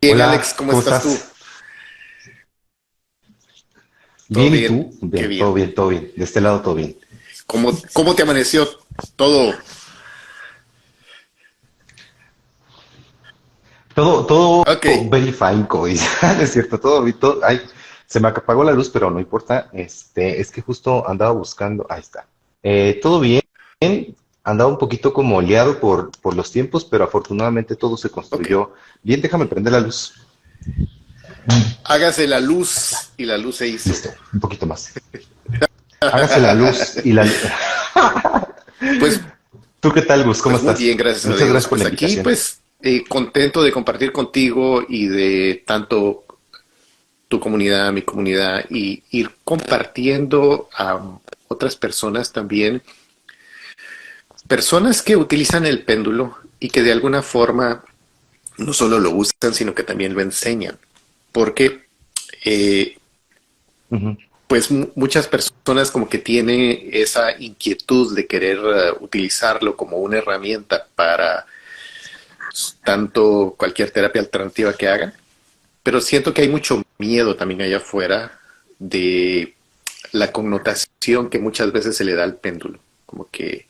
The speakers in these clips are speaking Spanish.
Bien, Alex, Hola, ¿cómo ¿cómo estás tú? estás? ¿Todo Bien, ¿y bien? tú? Qué Bien, todo bien. bien, todo bien. De este lado todo bien. ¿Cómo te amaneció todo? Todo Ok, very fine, como dice. Es cierto, ay, se me apagó la luz, pero no importa. Es que justo andaba buscando, ahí está. Todo bien, andaba un poquito como liado por los tiempos, pero afortunadamente todo se ok. construyó bien. Déjame prender la luz. Hágase la luz y la luz se hizo. Listo, un poquito más. Hágase la luz y la... Pues, ¿Tú qué tal, Gus? ¿Cómo pues muy estás? bien, gracias a Muchas Dios. gracias por Pues la aquí, invitación. pues, contento de compartir contigo y de tanto tu comunidad, mi comunidad, y ir compartiendo a otras personas también, personas que utilizan el péndulo y que de alguna forma no solo lo usan, sino que también lo enseñan. Porque eh, Ujú. pues muchas personas como que tienen esa inquietud de querer utilizarlo como una herramienta para tanto cualquier terapia alternativa que hagan, pero siento que hay mucho miedo también allá afuera de la connotación que muchas veces se le da al péndulo, como que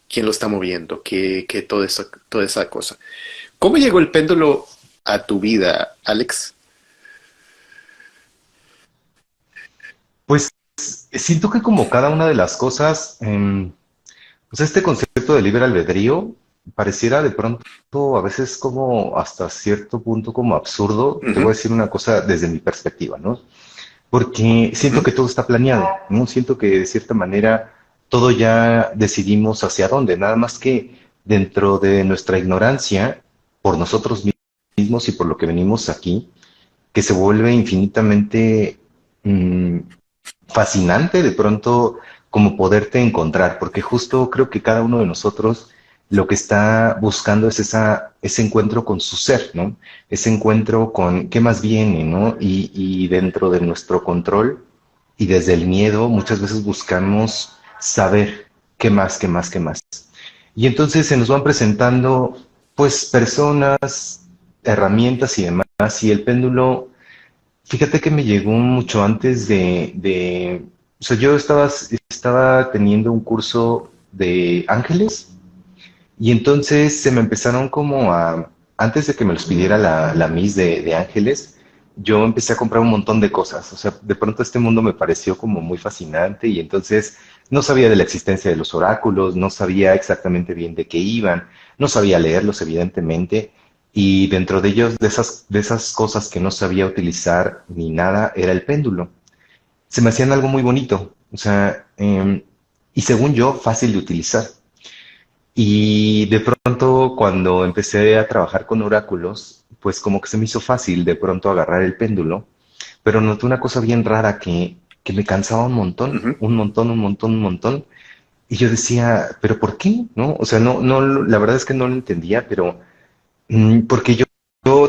quién lo está moviendo, que toda esa cosa. ¿Cómo llegó el péndulo a tu vida, Alex? Pues siento que como cada una de las cosas, pues este concepto de libre albedrío pareciera de pronto a veces como hasta cierto punto como absurdo. Te voy a Ujú, decir una cosa desde mi perspectiva, ¿no? Porque siento ujú. que todo está planeado, ¿no? Siento que de cierta manera todo ya decidimos hacia dónde, nada más que dentro de nuestra ignorancia por nosotros mismos y por lo que venimos aquí, que se vuelve infinitamente mm, fascinante de pronto como poderte encontrar, porque justo creo que cada uno de nosotros lo que está buscando es ese encuentro con su ser, ¿no? Ese encuentro con qué más viene, ¿no? Y dentro de nuestro control y desde el miedo muchas veces buscamos saber qué más, qué más, qué más. Y entonces se nos van presentando pues personas, herramientas y demás, y el péndulo. Fíjate que me llegó mucho antes o sea, yo estaba teniendo un curso de ángeles y entonces se me empezaron antes de que me los pidiera la Miss de ángeles, yo empecé a comprar un montón de cosas. O sea, de pronto este mundo me pareció como muy fascinante y entonces no sabía de la existencia de los oráculos, no sabía exactamente bien de qué iban, no sabía leerlos, evidentemente. Y dentro de ellos, de esas cosas que no sabía utilizar ni nada, era el péndulo. Se me hacían algo muy bonito, o sea, y según yo, fácil de utilizar. Y de pronto, cuando empecé a trabajar con oráculos, pues como que se me hizo fácil de pronto agarrar el péndulo, pero noté una cosa bien rara que me cansaba un montón, Ujú. un montón, un montón, un montón. Y yo decía, ¿pero por qué? ¿No? O sea, no, la verdad es que no lo entendía, pero porque yo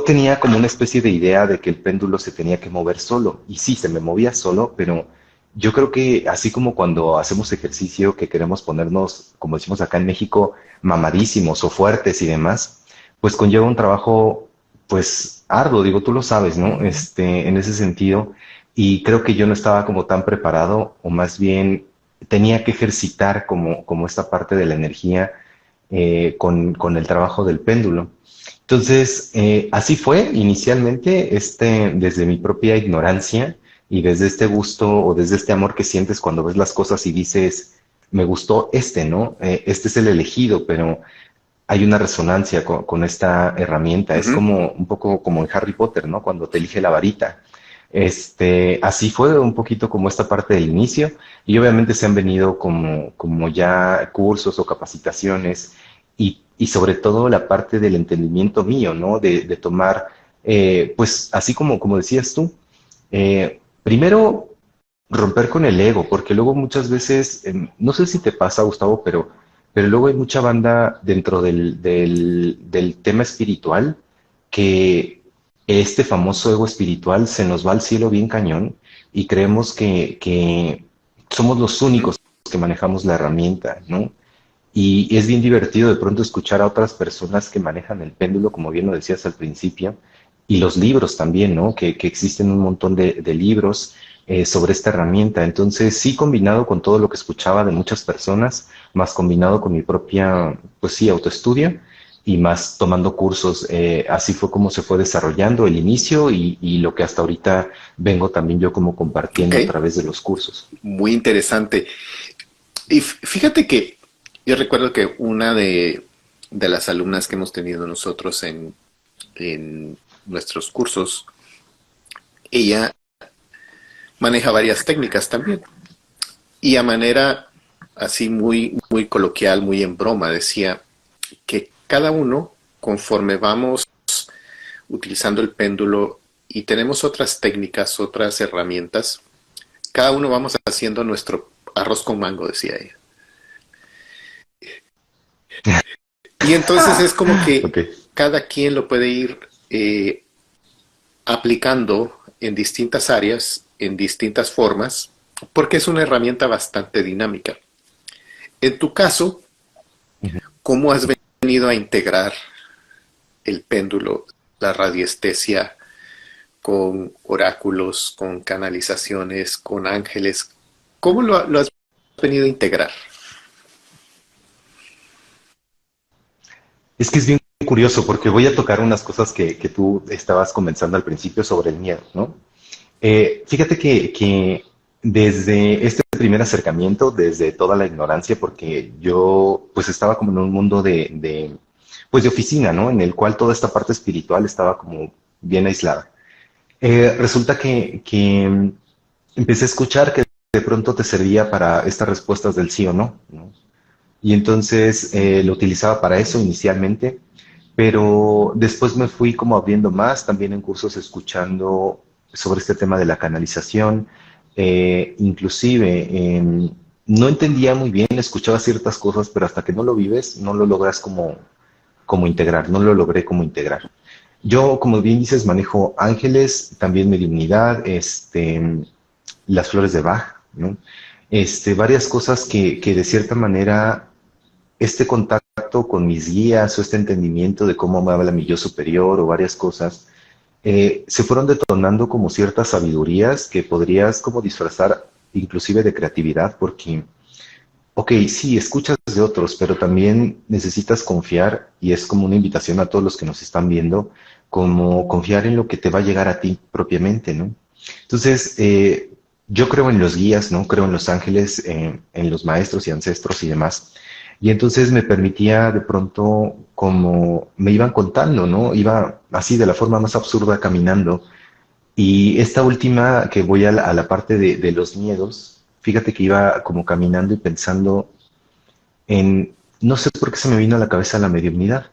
tenía como una especie de idea de que el péndulo se tenía que mover solo. Y sí, se me movía solo, pero yo creo que así como cuando hacemos ejercicio que queremos ponernos, como decimos acá en México, mamadísimos o fuertes y demás, pues conlleva un trabajo, pues arduo, digo, tú lo sabes, ¿no? En ese sentido. Y creo que yo no estaba como tan preparado, o más bien tenía que ejercitar como esta parte de la energía con el trabajo del péndulo. Entonces, así fue inicialmente, desde mi propia ignorancia y desde este gusto o desde este amor que sientes cuando ves las cosas y dices, me gustó ¿no? Este es el elegido, pero hay una resonancia con esta herramienta. Es Ujú. como un poco como en Harry Potter, ¿no? Cuando te elige la varita. Así fue un poquito como esta parte del inicio y obviamente se han venido como ya cursos o capacitaciones y sobre todo la parte del entendimiento mío, ¿no? De tomar, pues así como decías tú, primero romper con el ego, porque luego muchas veces, no sé si te pasa, Gustavo, pero luego hay mucha banda dentro del tema espiritual que este famoso ego espiritual se nos va al cielo bien cañón y creemos que somos los Ujú. únicos que manejamos la herramienta, ¿no? Y es bien divertido de pronto escuchar a otras personas que manejan el péndulo, como bien lo decías al principio, y los libros también, ¿no? Que existen un montón de libros sobre esta herramienta. Entonces, sí, combinado con todo lo que escuchaba de muchas personas, más combinado con mi propia, pues sí, autoestudio y más tomando cursos, así fue como se fue desarrollando el inicio y lo que hasta ahorita vengo también yo como Ok, compartiendo a través de los cursos. muy interesante. Y fíjate que yo recuerdo que una de las alumnas que hemos tenido nosotros en nuestros cursos, ella maneja varias técnicas también. Y a manera así muy coloquial, muy en broma, decía que cada uno, conforme vamos utilizando el péndulo y tenemos otras técnicas, otras herramientas, cada uno vamos haciendo nuestro arroz con mango, decía ella. Y entonces es como que Ok. cada quien lo puede ir aplicando en distintas áreas, en distintas formas, porque es una herramienta bastante dinámica. En tu caso, Ujú. ¿cómo has venido a integrar el péndulo, la radiestesia con oráculos, con canalizaciones, con ángeles? ¿Cómo lo has venido a integrar? Es que es bien curioso porque voy a tocar unas cosas que tú estabas comenzando al principio sobre el miedo, ¿no? Fíjate que desde este primer acercamiento, desde toda la ignorancia, porque yo pues estaba como en un mundo pues de oficina, ¿no? En el cual toda esta parte espiritual estaba como bien aislada. Resulta que empecé a escuchar que de pronto te servía para estas respuestas del sí o no, ¿no? Y entonces lo utilizaba para eso inicialmente, pero después me fui como abriendo más, también en cursos escuchando sobre este tema de la canalización, inclusive no entendía muy bien, escuchaba ciertas cosas, pero hasta que no lo vives, no lo logras como integrar, no lo logré como integrar. Yo, como bien dices, manejo ángeles, también mediunidad, las flores de Bach, ¿no? Varias cosas que de cierta manera este contacto con mis guías o este entendimiento de cómo me habla mi yo superior o varias cosas, se fueron detonando como ciertas sabidurías que podrías como disfrazar inclusive de creatividad, porque, ok, sí, escuchas de otros, pero también necesitas confiar y es como una invitación a todos los que nos están viendo, como confiar en lo que te va a llegar a ti propiamente, ¿no? Entonces, yo creo en los guías, ¿no? Creo en los ángeles, en los maestros y ancestros y demás. Y entonces me permitía de pronto, como me iban contando, ¿no? Iba así de la forma más absurda caminando. Y esta última, que voy a la parte de los miedos, fíjate que iba como caminando y pensando en, no sé por qué se me vino a la cabeza la mediunidad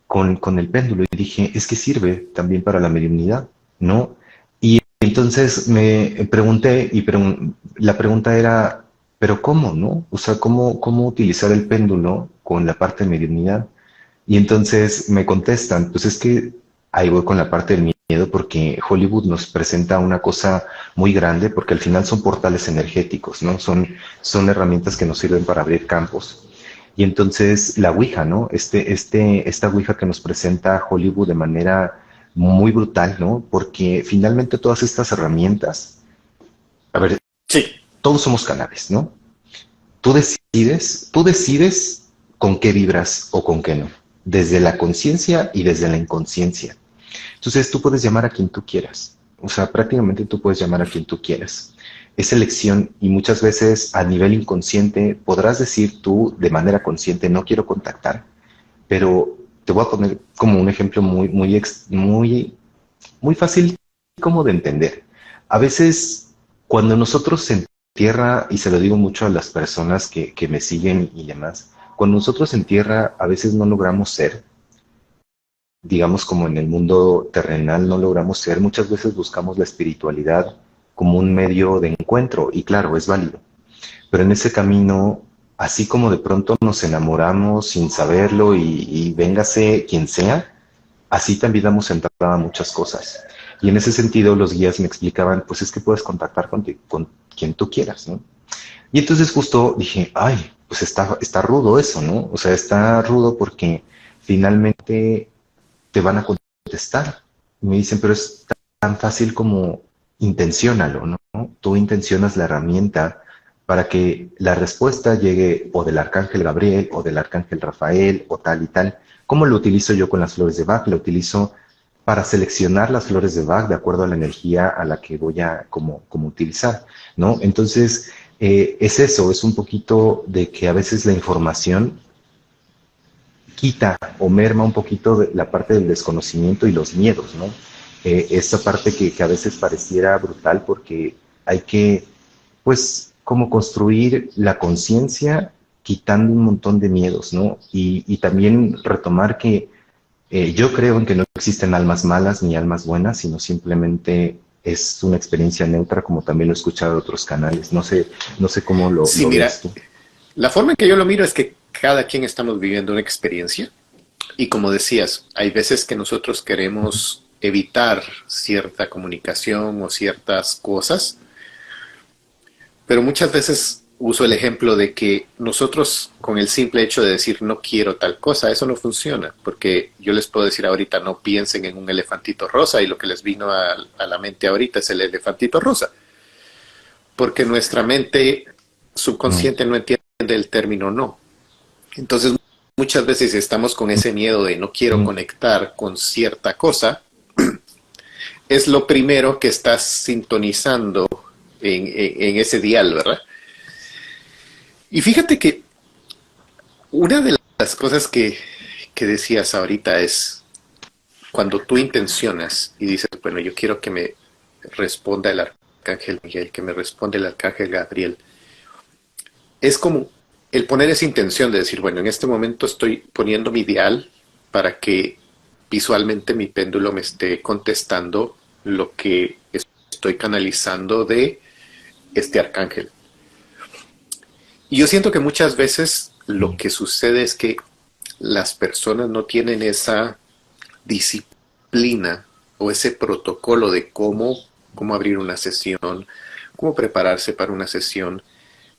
con el péndulo y dije, es que sirve también para la mediunidad, ¿no? Y entonces me pregunté y la pregunta era, ¿pero cómo, no? O sea, ¿cómo utilizar el péndulo con la parte de mediunidad? Y entonces me contestan, pues es que ahí voy con la parte del miedo porque Hollywood nos presenta una cosa muy grande porque al final son portales energéticos, ¿no? Son herramientas que nos sirven para abrir campos. Y entonces la Ouija, ¿no? Esta Ouija que nos presenta Hollywood de manera muy brutal, ¿no? Porque finalmente todas estas herramientas, a ver, Sí, todos somos canales, ¿no? Tú decides con qué vibras o con qué no, desde la conciencia y desde la inconsciencia. Entonces tú puedes llamar a quien tú quieras, o sea, prácticamente tú puedes llamar a quien tú quieras. Es elección y muchas veces a nivel inconsciente podrás decir tú de manera consciente no quiero contactar, pero te voy a poner como un ejemplo muy fácil como de entender. A veces, cuando nosotros en tierra, y se lo digo mucho a las personas que me siguen y demás, cuando nosotros en tierra a veces no logramos ser, digamos como en el mundo terrenal no logramos ser, muchas veces buscamos la espiritualidad como un medio de encuentro, y claro, es válido. Pero en ese camino, así como de pronto nos enamoramos sin saberlo y véngase quien sea, así también damos entrada a muchas cosas. Y en ese sentido los guías me explicaban, pues es que puedes contactar con quien tú quieras, ¿no? Y entonces justo dije, ay, pues está rudo eso, ¿no? O sea, está rudo porque finalmente te van a contestar. y me dicen, pero es tan fácil como intenciónalo, ¿no? Tú intencionas la herramienta para que la respuesta llegue o del arcángel Gabriel o del arcángel Rafael o tal y tal. ¿Cómo lo utilizo yo con las flores de Bach? Lo utilizo para seleccionar las flores de Bach de acuerdo a la energía a la que voy a como utilizar, ¿no? Entonces, es eso, es un poquito de que a veces la información quita o merma un poquito de la parte del desconocimiento y los miedos, ¿no? Esa parte que a veces pareciera brutal porque hay que, pues, como construir la conciencia quitando un montón de miedos, ¿no? Y también retomar que yo creo en que no existen almas malas ni almas buenas, sino simplemente es una experiencia neutra, como también lo he escuchado de otros canales. No sé cómo Sí, lo mira, veas tú. la forma en que yo lo miro es que cada quien estamos viviendo una experiencia y como decías, hay veces que nosotros queremos evitar cierta comunicación o ciertas cosas, pero muchas veces uso el ejemplo de que nosotros con el simple hecho de decir no quiero tal cosa, eso no funciona, porque yo les puedo decir ahorita no piensen en un elefantito rosa y lo que les vino a la mente ahorita es el elefantito rosa, porque nuestra mente Mm, subconsciente no entiende el término no. Entonces muchas veces estamos con ese miedo de no quiero mm, conectar con cierta cosa, es lo primero que estás sintonizando en ese dial, ¿verdad? Y fíjate que una de las cosas que decías ahorita es cuando tú intencionas y dices, bueno, yo quiero que me responda el arcángel Miguel, que me responda el arcángel Gabriel, es como el poner esa intención de decir, bueno, en este momento estoy poniendo mi dial para que visualmente mi péndulo me esté contestando lo que estoy canalizando de este arcángel. Y yo siento que muchas veces lo mm, que sucede es que las personas no tienen esa disciplina o ese protocolo de cómo abrir una sesión, cómo prepararse para una sesión,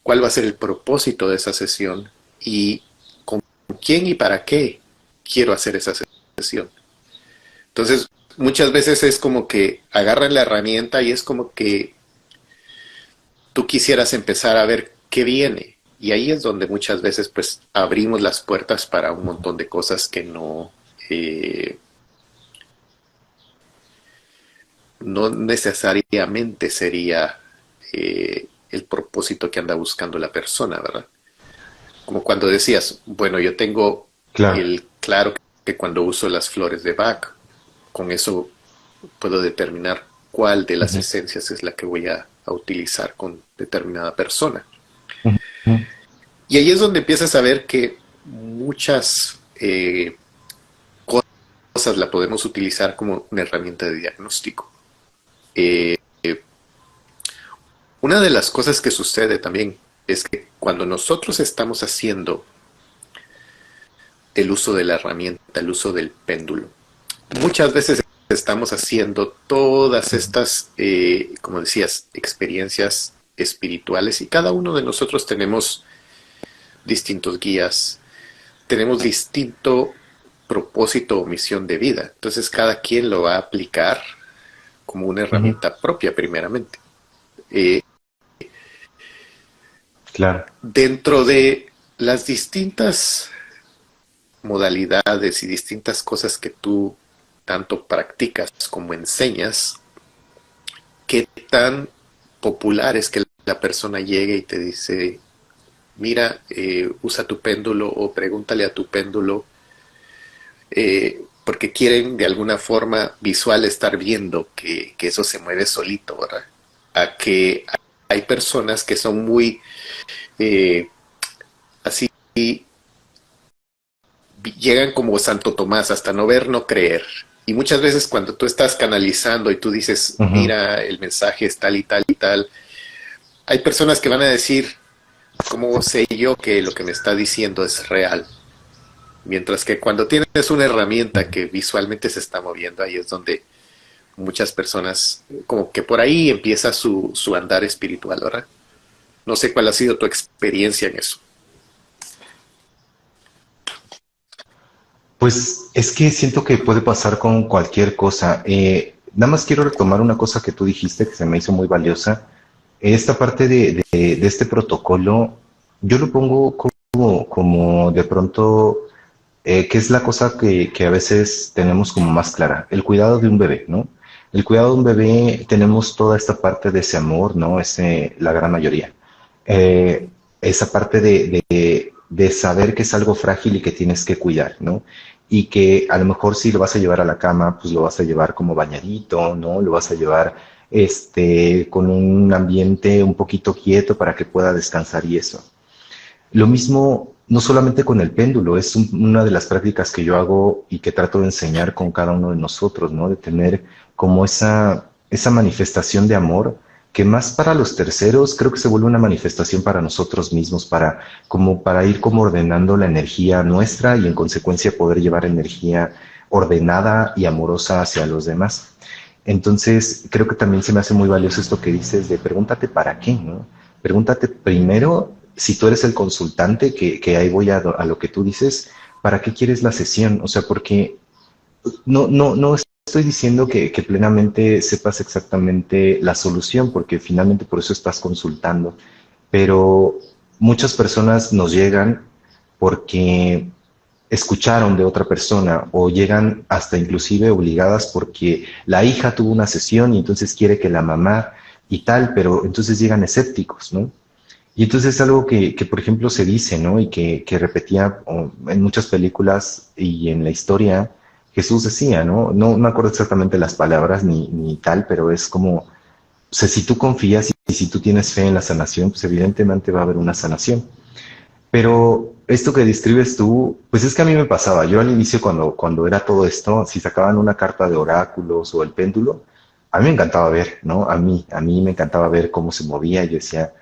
cuál va a ser el propósito de esa sesión y con quién y para qué quiero hacer esa sesión. Entonces, muchas veces es como que agarran la herramienta y es como que tú quisieras empezar a ver qué viene. Y ahí es donde muchas veces pues abrimos las puertas para un montón de cosas que eh, no necesariamente sería el propósito que anda buscando la persona, ¿verdad? Como cuando decías, bueno, yo tengo claro. el claro que cuando uso las flores de Bach, con eso puedo determinar cuál de las Ujú, esencias es la que voy a utilizar con determinada persona. ujú, Y ahí es donde empiezas a ver que muchas cosas la podemos utilizar como una herramienta de diagnóstico. Eh, una de las cosas que sucede también es que cuando nosotros estamos haciendo el uso de la herramienta, el uso del péndulo, muchas veces estamos haciendo todas ujú, estas, como decías, experiencias espirituales y cada uno de nosotros tenemos distintos guías, tenemos distinto propósito o misión de vida. Entonces cada quien lo va a aplicar como una ujú, herramienta propia primeramente. Eh, claro. dentro de las distintas modalidades y distintas cosas que tú tanto practicas como enseñas, qué tan popular es que la persona llegue y te dice, mira, usa tu péndulo o pregúntale a tu péndulo, porque quieren de alguna forma visual estar viendo que eso se mueve solito, ¿verdad? A que hay personas que son muy eh, así, llegan como Santo Tomás, hasta no ver, no creer. Y muchas veces cuando tú estás canalizando y tú dices, Ujú, mira, el mensaje es tal y tal y tal, hay personas que van a decir, ¿cómo sé yo que lo que me está diciendo es real? Mientras que cuando tienes una herramienta ujú. que visualmente se está moviendo, ahí es donde muchas personas, como que por ahí empieza su andar espiritual, ¿verdad? No sé cuál ha sido tu experiencia en eso. Pues es que siento que puede pasar con cualquier cosa. Nada más quiero retomar una cosa que tú dijiste que se me hizo muy valiosa. Esta parte de este protocolo, yo lo pongo como de pronto, que es la cosa que a veces tenemos como más clara, el cuidado de un bebé, ¿no? El cuidado de un bebé, tenemos toda esta parte de ese amor, ¿no? La gran mayoría. Eh, Esa parte de saber que es algo frágil y que tienes que cuidar, ¿no? Y que a lo mejor si lo vas a llevar a la cama, pues lo vas a llevar como bañadito, ¿no? Lo vas a llevar con un ambiente un poquito quieto para que pueda descansar y eso. Lo mismo, no solamente con el péndulo, es una de las prácticas que yo hago y que trato de enseñar con cada uno de nosotros, ¿no? De tener como esa manifestación de amor que más para los terceros creo que se vuelve una manifestación para nosotros mismos, como para ir como ordenando la energía nuestra y en consecuencia poder llevar energía ordenada y amorosa hacia los demás. Entonces, creo que también se me hace muy valioso esto que dices de pregúntate para qué, ¿no? Pregúntate primero si tú eres el consultante, que ahí voy a lo que tú dices, ¿para qué quieres la sesión? O sea, porque no estoy diciendo que plenamente sepas exactamente la solución, porque finalmente por eso estás consultando, pero muchas personas nos llegan porque escucharon de otra persona o llegan hasta inclusive obligadas porque la hija tuvo una sesión y entonces quiere que la mamá y tal, pero entonces llegan escépticos, ¿no? Y entonces es algo que, por ejemplo, se dice, ¿no? Y que repetía en muchas películas y en la historia, Jesús decía, ¿no? No me acuerdo exactamente las palabras ni tal, pero es como, o sea, si tú confías y si tú tienes fe en la sanación, pues evidentemente va a haber una sanación. Pero esto que describes tú, pues es que a mí me pasaba. Yo al inicio, cuando era todo esto, si sacaban una carta de oráculos o el péndulo, a mí me encantaba ver, ¿no? A mí me encantaba ver cómo se movía. Yo decía,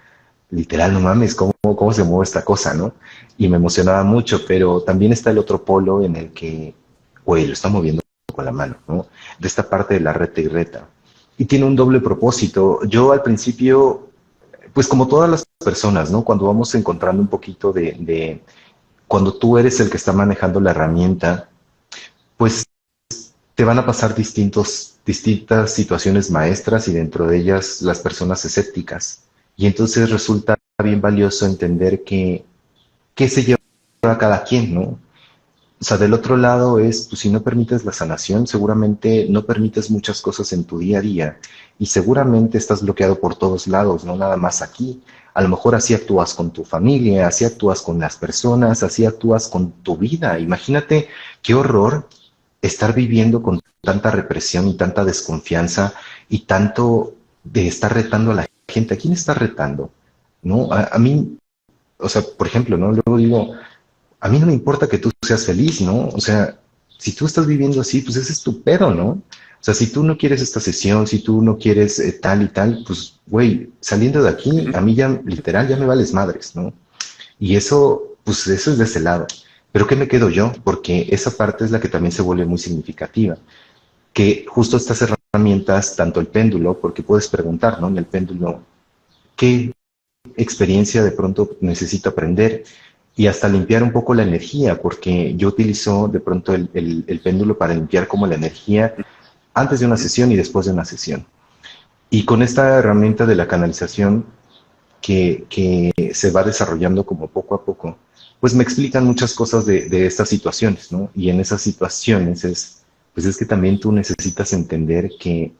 literal, no mames, cómo se mueve esta cosa, ¿no? Y me emocionaba mucho, pero también está el otro polo en el que, güey, lo está moviendo con la mano, ¿no? De esta parte de la reta y reta. Y tiene un doble propósito. Yo al principio, pues como todas las personas, ¿no? Cuando vamos encontrando un poquito cuando tú eres el que está manejando la herramienta, pues te van a pasar distintas situaciones maestras y dentro de ellas las personas escépticas. Y entonces resulta bien valioso entender qué se lleva a cada quien, ¿no? O sea, del otro lado es, pues si no permites la sanación, seguramente no permites muchas cosas en tu día a día y seguramente estás bloqueado por todos lados, no nada más aquí. A lo mejor así actúas con tu familia, así actúas con las personas, así actúas con tu vida. Imagínate qué horror estar viviendo con tanta represión y tanta desconfianza y tanto de estar retando a la gente. ¿A quién está retando? ¿No? A mí, o sea, por ejemplo, ¿no? Luego digo, a mí no me importa que tú seas feliz, ¿no? O sea, si tú estás viviendo así, pues ese es tu pedo, ¿no? O sea, si tú no quieres esta sesión, si tú no quieres tal y tal, pues, güey, saliendo de aquí, a mí ya, literal, ya me vales madres, ¿no? Y eso, pues eso es de ese lado. Pero ¿qué me quedo yo? Porque esa parte es la que también se vuelve muy significativa. Que justo estas herramientas, tanto el péndulo, porque puedes preguntar, ¿no? En el péndulo, ¿qué experiencia de pronto necesito aprender? Y hasta limpiar un poco la energía, porque yo utilizo de pronto el péndulo para limpiar como la energía antes de una sesión y después de una sesión. Y con esta herramienta de la canalización que se va desarrollando como poco a poco, pues me explican muchas cosas de estas situaciones, ¿no? Y en esas situaciones pues es que también tú necesitas entender que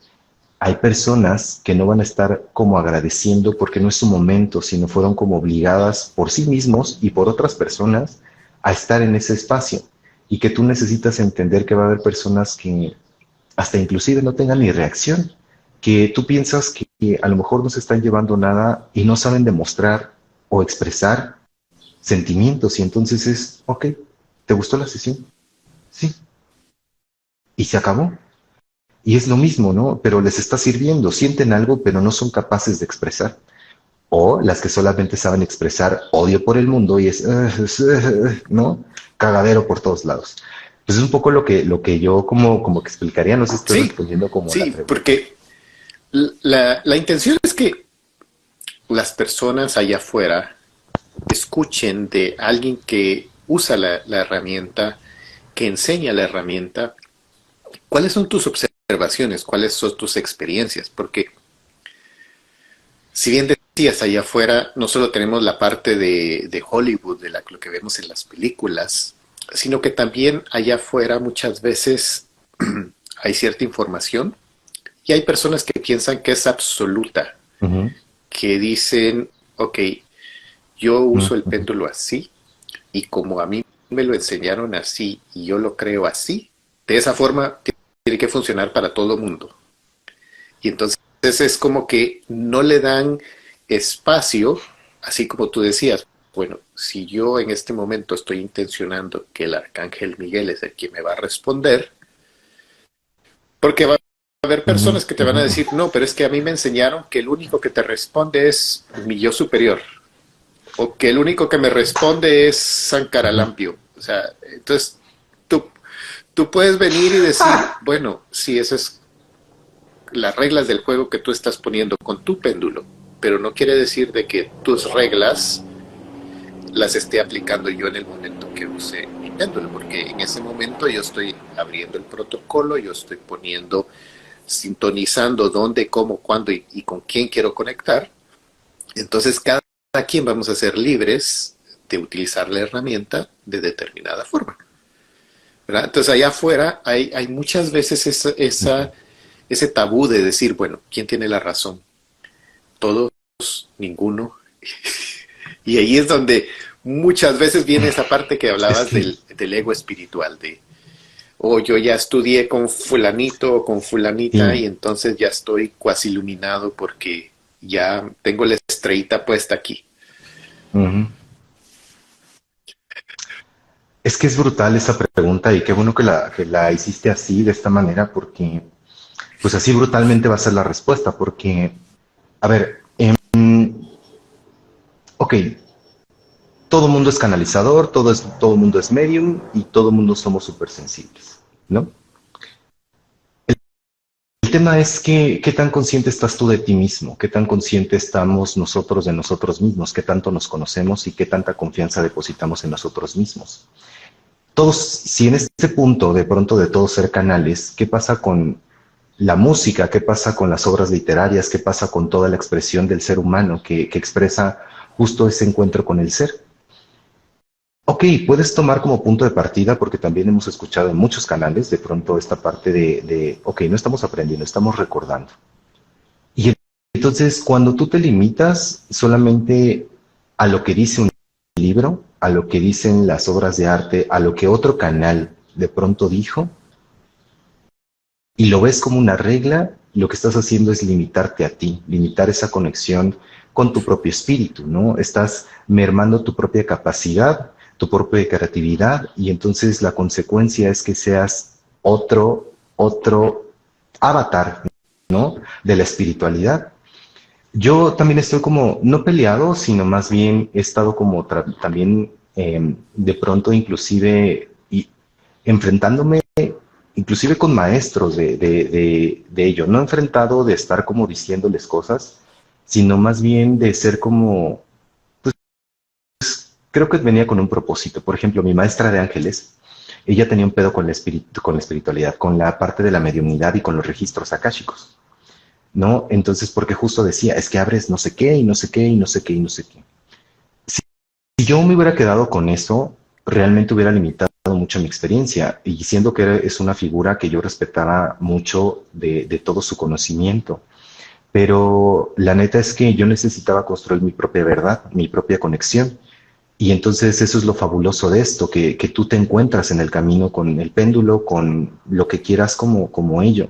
hay personas que no van a estar como agradeciendo porque no es su momento, sino fueron como obligadas por sí mismos y por otras personas a estar en ese espacio. Y que tú necesitas entender que va a haber personas que hasta inclusive no tengan ni reacción, que tú piensas que a lo mejor no se están llevando nada y no saben demostrar o expresar sentimientos y entonces es, ok, ¿te gustó la sesión? Sí. Y se acabó. Y es lo mismo, ¿no? Pero les está sirviendo, sienten algo, pero no son capaces de expresar. O las que solamente saben expresar odio por el mundo y es, ¿no? Cagadero por todos lados. Pues es un poco lo que yo como que explicaría, no sé si estoy Sí, respondiendo como la sí, pregunta. porque la intención es que las personas allá afuera escuchen de alguien que usa la herramienta que enseña la herramienta, ¿cuáles son tus observaciones? ¿Cuáles son tus experiencias? Porque si bien decías allá afuera, no solo tenemos la parte de Hollywood, de lo que vemos en las películas, sino que también allá afuera muchas veces hay cierta información y hay personas que piensan que es absoluta, Ujú, que dicen, ok, yo uso el ujú, péndulo así y como a mí me lo enseñaron así y yo lo creo así, de esa forma tiene que funcionar para todo el mundo. Y entonces es como que no le dan espacio, así como tú decías, bueno, si yo en este momento estoy intencionando que el arcángel Miguel es el que me va a responder, porque va a haber ujú, personas que te van ujú, a ujú. decir, no, pero es que a mí me enseñaron que el único que te responde es mi yo superior, o que el único que me responde es Ujú. Sankaralampio. O sea, entonces tú, tú puedes venir y decir, bueno, si eso es las reglas del juego que tú estás poniendo con tu péndulo, pero no quiere decir de que tus reglas las esté aplicando yo en el momento que use mi péndulo, porque en ese momento yo estoy abriendo el protocolo, yo estoy poniendo, sintonizando dónde, cómo, cuándo y con quién quiero conectar. Entonces cada quien vamos a ser libres de utilizar la herramienta de determinada forma, ¿verdad? Entonces allá afuera hay muchas veces ese tabú de decir, bueno, ¿quién tiene la razón? Todos, ninguno. Y ahí es donde muchas veces viene esa parte que Es hablabas que del ego espiritual, de, oh, yo ya estudié con fulanito o con fulanita sí. y entonces ya estoy cuasi iluminado porque ya tengo la estrellita puesta aquí. Ujú. Es que es brutal esa pregunta y qué bueno que la hiciste así, de esta manera, porque pues así brutalmente va a ser la respuesta, porque, a ver, ok, todo mundo es canalizador, todo mundo es medium y todo mundo somos súper sensibles, ¿no? El tema es que, qué tan consciente estás tú de ti mismo, qué tan consciente estamos nosotros de nosotros mismos, qué tanto nos conocemos y qué tanta confianza depositamos en nosotros mismos. Todos, si en este punto de pronto de todos ser canales, ¿qué pasa con la música? ¿Qué pasa con las obras literarias? ¿Qué pasa con toda la expresión del ser humano que expresa justo ese encuentro con el ser? Ok, puedes tomar como punto de partida, porque también hemos escuchado en muchos canales de pronto esta parte ok, no estamos aprendiendo, estamos recordando. Y entonces, cuando tú te limitas solamente a lo que dice un libro, a lo que dicen las obras de arte, a lo que otro canal de pronto dijo, y lo ves como una regla, lo que estás haciendo es limitarte a ti, limitar esa conexión con tu propio espíritu, ¿no? Estás mermando tu propia capacidad, tu propia creatividad, y entonces la consecuencia es que seas otro avatar, ¿no? De la espiritualidad. Yo también estoy como, no peleado, sino más bien he estado como también de pronto inclusive enfrentándome inclusive con maestros de ello, no enfrentado de estar como diciéndoles cosas, sino más bien de ser como, creo que venía con un propósito. Por ejemplo, mi maestra de ángeles, ella tenía un pedo con con la espiritualidad, con la parte de la mediunidad y con los registros akáshicos, ¿no? Entonces, porque justo decía, es que abres no sé qué y no sé qué y no sé qué y no sé qué. Si yo me hubiera quedado con eso, realmente hubiera limitado mucho mi experiencia y siendo que es una figura que yo respetaba mucho de todo su conocimiento. Pero la neta es que yo necesitaba construir mi propia verdad, mi propia conexión. Y entonces eso es lo fabuloso de esto, que tú te encuentras en el camino con el péndulo, con lo que quieras como ello.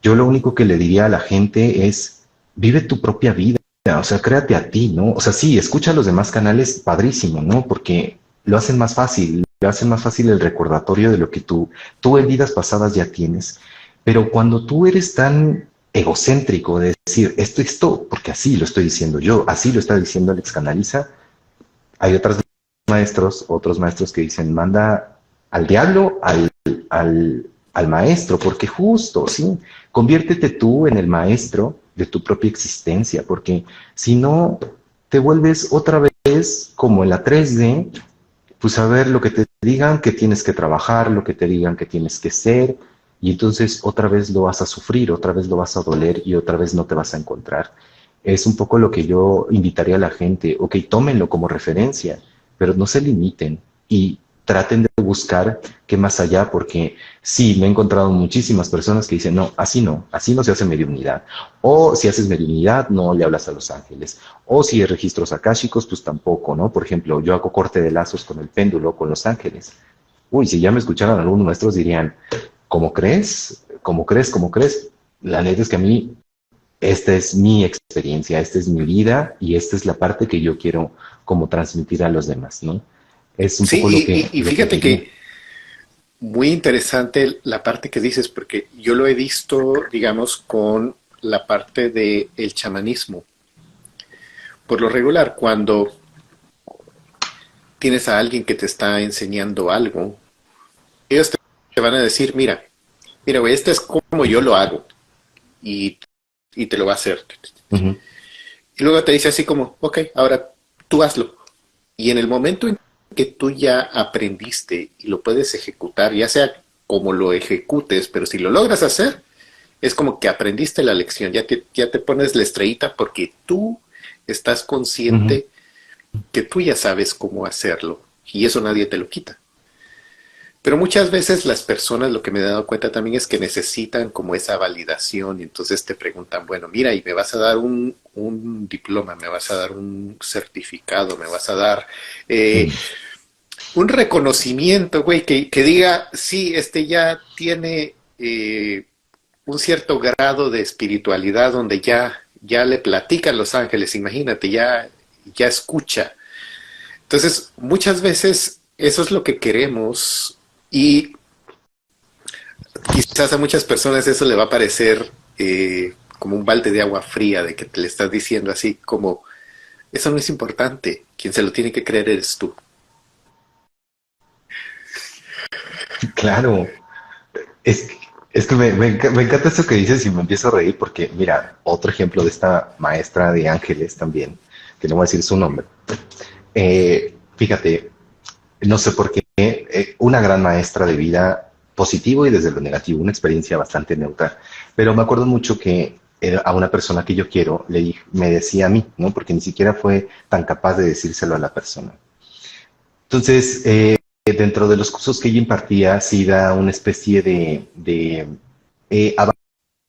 Yo lo único que le diría a la gente es, vive tu propia vida, o sea, créate a ti, ¿no? O sea, sí, escucha a los demás canales, padrísimo, ¿no? Porque lo hacen más fácil el recordatorio de lo que tú en vidas pasadas ya tienes. Pero cuando tú eres tan egocéntrico de decir, esto, porque así lo estoy diciendo yo, así lo está diciendo Alex Canaliza, hay otros maestros que dicen, manda al diablo, al maestro, porque justo, ¿sí? Conviértete tú en el maestro de tu propia existencia, porque si no, te vuelves otra vez como en la 3D, pues a ver lo que te digan que tienes que trabajar, lo que te digan que tienes que ser, y entonces otra vez lo vas a sufrir, otra vez lo vas a doler y otra vez no te vas a encontrar. Es un poco lo que yo invitaría a la gente, ok, tómenlo como referencia, pero no se limiten y traten de buscar qué más allá, porque sí, me he encontrado muchísimas personas que dicen, no, así no se hace mediunidad. O si haces mediunidad, no le hablas a los ángeles. O si hay registros akáshicos, pues tampoco, ¿no? Por ejemplo, yo hago corte de lazos con el péndulo, con los ángeles. Uy, si ya me escucharan algunos maestros dirían, ¿cómo crees? ¿Cómo crees? ¿Cómo crees? La neta es que a mí, esta es mi experiencia, esta es mi vida y esta es la parte que yo quiero como transmitir a los demás, ¿no? Es un poco Sí, y lo que fíjate diría. que muy interesante la parte que dices, porque yo lo he visto, digamos, con la parte del chamanismo. Por lo regular, cuando tienes a alguien que te está enseñando algo, ellos te van a decir, mira, güey, este es como yo lo hago y, y te lo va a hacer. Ujú, Y luego te dice así como, ok, ahora tú hazlo. Y en el momento en que tú ya aprendiste y lo puedes ejecutar, ya sea como lo ejecutes, pero si lo logras hacer, es como que aprendiste la lección, ya te pones la estrellita porque tú estás ujú. consciente que tú ya sabes cómo hacerlo y eso nadie te lo quita. Pero muchas veces las personas, lo que me he dado cuenta también es que necesitan como esa validación y entonces te preguntan, bueno, mira, y me vas a dar un diploma, me vas a dar un certificado, me vas a dar Mm. un reconocimiento, güey, que diga, sí, este ya tiene un cierto grado de espiritualidad donde ya le platican los ángeles, imagínate, ya escucha. Entonces, muchas veces eso es lo que queremos y quizás a muchas personas eso le va a parecer como un balde de agua fría, de que te le estás diciendo así como, eso no es importante, quien se lo tiene que creer eres tú. Claro, es, es que me encanta eso que dices y me empiezo a reír porque, mira, otro ejemplo de esta maestra de ángeles también, que no voy a decir su nombre. Fíjate, no sé por qué, una gran maestra de vida positivo y desde lo negativo, una experiencia bastante neutra. Pero me acuerdo mucho que a una persona que yo quiero me decía a mí, ¿no? Porque ni siquiera fue tan capaz de decírselo a la persona. Entonces, dentro de los cursos que ella impartía, sí da una especie de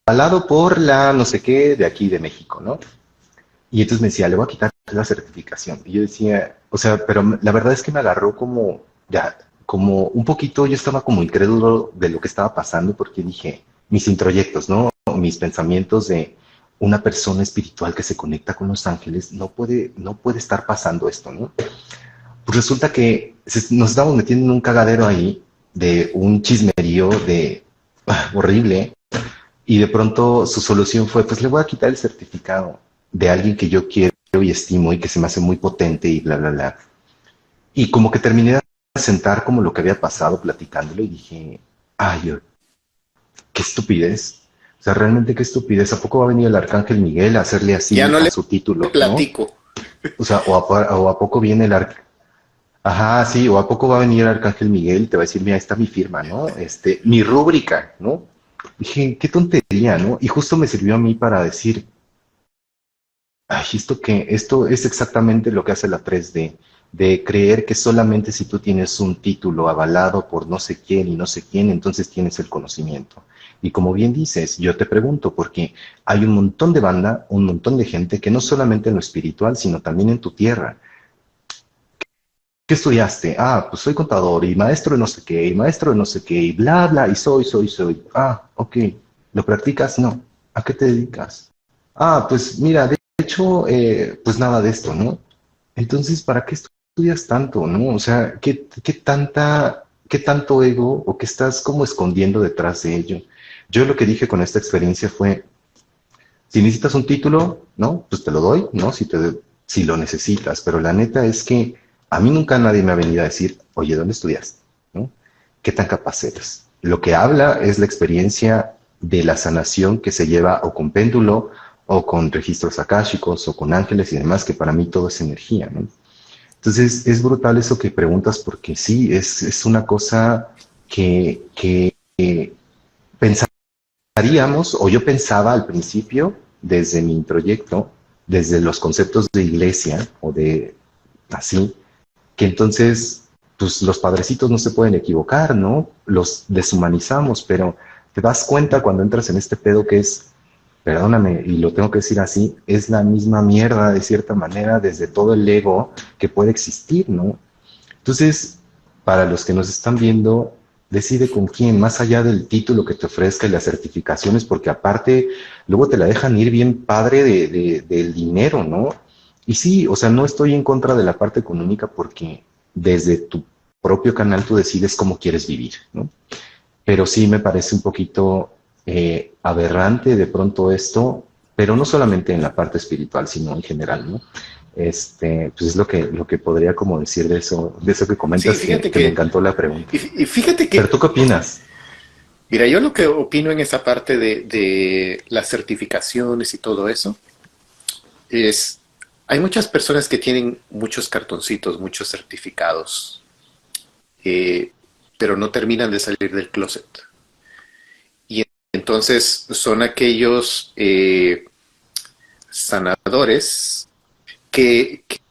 avalado por la no sé qué de aquí de México, ¿no? Y entonces me decía, le voy a quitar la certificación. Y yo decía, o sea, pero la verdad es que me agarró como, ya, como un poquito, yo estaba como incrédulo de lo que estaba pasando porque dije, mis introyectos, ¿no? Mis pensamientos de una persona espiritual que se conecta con los ángeles, no puede estar pasando esto, ¿no? Pues resulta que nos estamos metiendo en un cagadero ahí de un chismerío de horrible y de pronto su solución fue, pues le voy a quitar el certificado de alguien que yo quiero y estimo y que se me hace muy potente y bla, bla, bla. Y como que terminé de sentar como lo que había pasado platicándolo y dije, ay, qué estupidez. O sea, realmente qué estupidez. ¿A poco va a venir el arcángel Miguel a hacerle Ya así no a le su título, no? platico. O sea, o a poco viene el arcángel. Ajá, sí, o a poco va a venir el Arcángel Miguel y te va a decir, mira, ahí está mi firma, ¿no? Mi rúbrica, ¿no? Dije, qué tontería, ¿no? Y justo me sirvió a mí para decir, ay, esto es exactamente lo que hace la 3D, de creer que solamente si tú tienes un título avalado por no sé quién y no sé quién, entonces tienes el conocimiento. Y como bien dices, yo te pregunto, porque hay un montón de banda, un montón de gente que no solamente en lo espiritual, sino también en tu tierra. ¿Qué estudiaste? Ah, pues soy contador y maestro de no sé qué, y maestro de no sé qué, y bla, bla, y soy. Ah, ok. ¿Lo practicas? No. ¿A qué te dedicas? Ah, pues mira, de hecho, pues nada de esto, ¿no? Entonces, ¿para qué estudias tanto, no? O sea, qué tanto ego o qué estás como escondiendo detrás de ello? Yo lo que dije con esta experiencia fue, si necesitas un título, ¿no? Pues te lo doy, ¿no? Si lo necesitas, pero la neta es que a mí nunca nadie me ha venido a decir, oye, ¿dónde estudiaste? ¿No? ¿Qué tan capaz eres? Lo que habla es la experiencia de la sanación que se lleva o con péndulo o con registros akáshicos o con ángeles y demás, que para mí todo es energía, ¿no? Entonces, es brutal eso que preguntas porque sí, es una cosa que pensaríamos, o yo pensaba al principio, desde mi introyecto, desde los conceptos de iglesia o de así, que entonces, pues los padrecitos no se pueden equivocar, ¿no? Los deshumanizamos, pero te das cuenta cuando entras en este pedo que es, perdóname, y lo tengo que decir así, es la misma mierda de cierta manera desde todo el ego que puede existir, ¿no? Entonces, para los que nos están viendo, decide con quién, más allá del título que te ofrezca y las certificaciones, porque aparte, luego te la dejan ir bien padre del dinero, ¿no? Y sí, o sea, no estoy en contra de la parte económica porque desde tu propio canal tú decides cómo quieres vivir, ¿no? Pero sí me parece un poquito aberrante de pronto esto, pero no solamente en la parte espiritual, sino en general, ¿no? Pues es lo que podría como decir de eso que Sí, comentas, fíjate que me que, encantó la pregunta. y fíjate Pero que, ¿tú qué opinas? mira, yo lo que opino en esa parte de las certificaciones y todo eso es, hay muchas personas que tienen muchos cartoncitos, muchos certificados, eh, pero no terminan de salir del closet. Y entonces son aquellos sanadores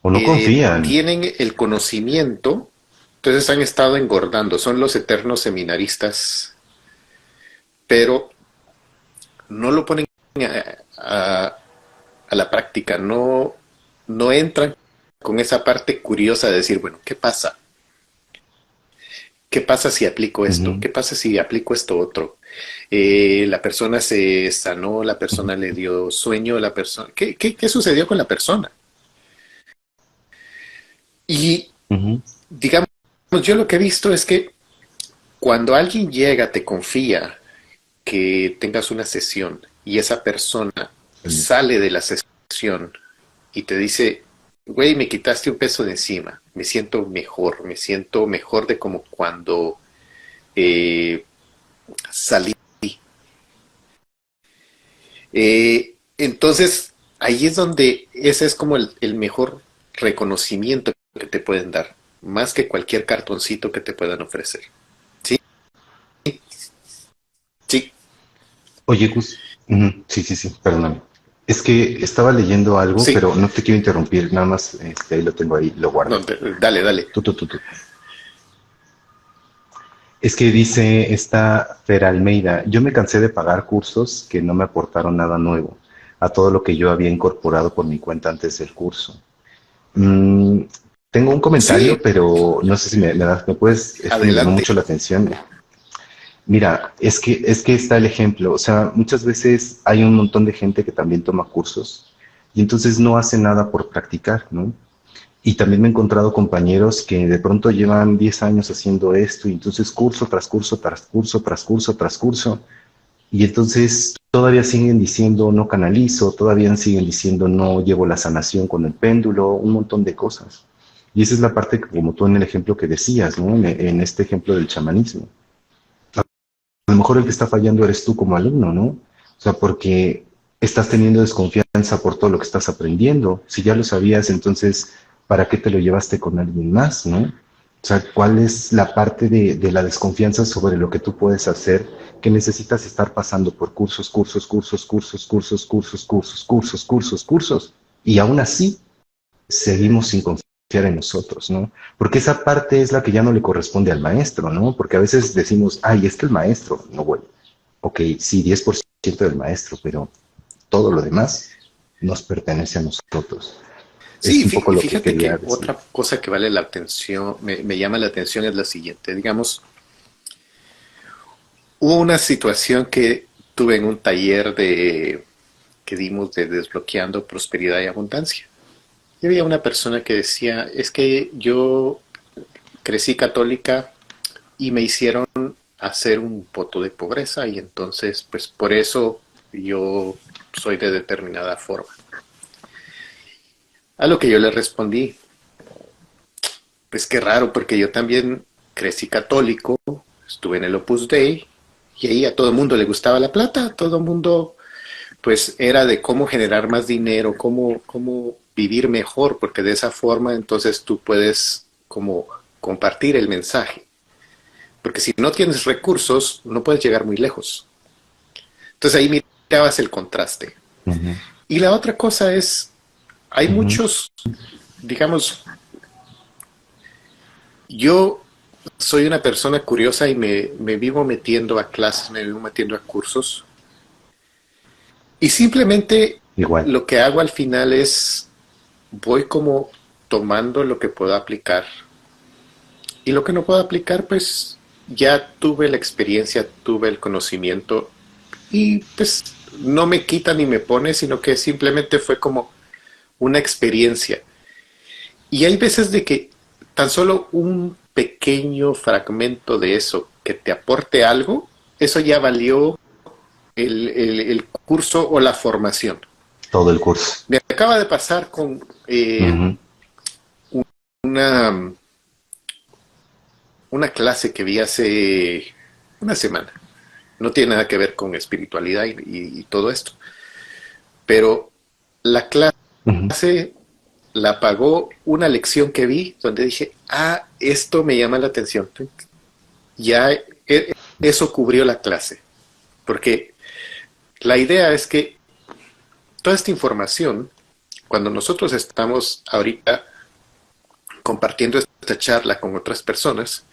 ¿O no confían? tienen el conocimiento, entonces han estado engordando, son los eternos seminaristas, pero no lo ponen a la práctica, no entran con esa parte curiosa de decir, bueno, ¿qué pasa? ¿Qué pasa si aplico esto? Ujú, ¿Qué pasa si aplico esto otro? La persona se sanó, la ujú, persona le dio sueño, la persona... ¿Qué sucedió con la persona? Y ujú, digamos, yo lo que he visto es que cuando alguien llega, te confía que tengas una sesión y esa persona ujú. sale de la sesión y te dice, güey, me quitaste un peso de encima, me siento mejor de como cuando salí. Entonces, ahí es donde ese es como el mejor reconocimiento que te pueden dar, más que cualquier cartoncito que te puedan ofrecer. Sí, sí, Oye, Gus, ujú, sí, sí, sí, perdóname. Es que estaba leyendo algo, sí. pero no te quiero interrumpir, nada más ahí lo tengo ahí, lo No, guardé. dale, dale. Tú. Es que dice esta Fer Almeida, yo me cansé de pagar cursos que no me aportaron nada nuevo a todo lo que yo había incorporado por mi cuenta antes del curso. Mm, tengo un comentario, Sí, pero no sé si me puedes, es que me llamó adelante. mucho la atención. Mira, es que está el ejemplo, o sea, muchas veces hay un montón de gente que también toma cursos y entonces no hace nada por practicar, ¿no? Y también me he encontrado compañeros que de pronto llevan 10 años haciendo esto y entonces curso tras curso, tras curso, tras curso, tras curso. Y entonces todavía siguen diciendo no canalizo, todavía siguen diciendo no llevo la sanación con el péndulo, un montón de cosas. Y esa es la parte que, como tú en el ejemplo que decías, ¿no? En este ejemplo del chamanismo. A lo mejor el que está fallando eres tú como alumno, ¿no? O sea, porque estás teniendo desconfianza por todo lo que estás aprendiendo. Si ya lo sabías, entonces, ¿para qué te lo llevaste con alguien más, no? O sea, ¿cuál es la parte de la desconfianza sobre lo que tú puedes hacer que necesitas estar pasando por cursos? Y aún así, seguimos sin confiar en nosotros, ¿no? Porque esa parte es la que ya no le corresponde al maestro, ¿no? Porque a veces decimos, ay, es que el maestro, no, bueno, ok, sí, 10% del maestro, pero todo lo demás nos pertenece a nosotros. Es Sí, un poco lo que fíjate quería que decir. otra cosa que vale la atención, me llama la atención es la siguiente. Digamos, hubo una situación que tuve en un taller que dimos de desbloqueando prosperidad y abundancia. Y había una persona que decía, es que yo crecí católica y me hicieron hacer un voto de pobreza y entonces, pues por eso yo soy de determinada forma. A lo que yo le respondí, pues qué raro, porque yo también crecí católico, estuve en el Opus Dei y ahí a todo el mundo le gustaba la plata, a todo el mundo pues era de cómo generar más dinero, cómo vivir mejor, porque de esa forma entonces tú puedes como compartir el mensaje. Porque si no tienes recursos, no puedes llegar muy lejos. Entonces ahí mirabas el contraste. Ujú, Y la otra cosa es, hay ujú. muchos, digamos, yo soy una persona curiosa y me vivo metiendo a clases, me vivo metiendo a cursos. Y simplemente Igual, lo que hago al final es, voy como tomando lo que puedo aplicar. Y lo que no puedo aplicar, pues ya tuve la experiencia, tuve el conocimiento y pues no me quita ni me pone, sino que simplemente fue como una experiencia. Y hay veces de que tan solo un pequeño fragmento de eso que te aporte algo, eso ya valió el curso o la formación. todo el curso. Me acaba de pasar con Ujú, una, una clase que vi hace una semana. No tiene nada que ver con espiritualidad y todo esto. Pero la ujú. clase la pagó una lección que vi donde dije, ah, esto me llama la atención. Ya eso cubrió la clase. Porque la idea es que toda esta información, cuando nosotros estamos ahorita compartiendo esta charla con otras personas,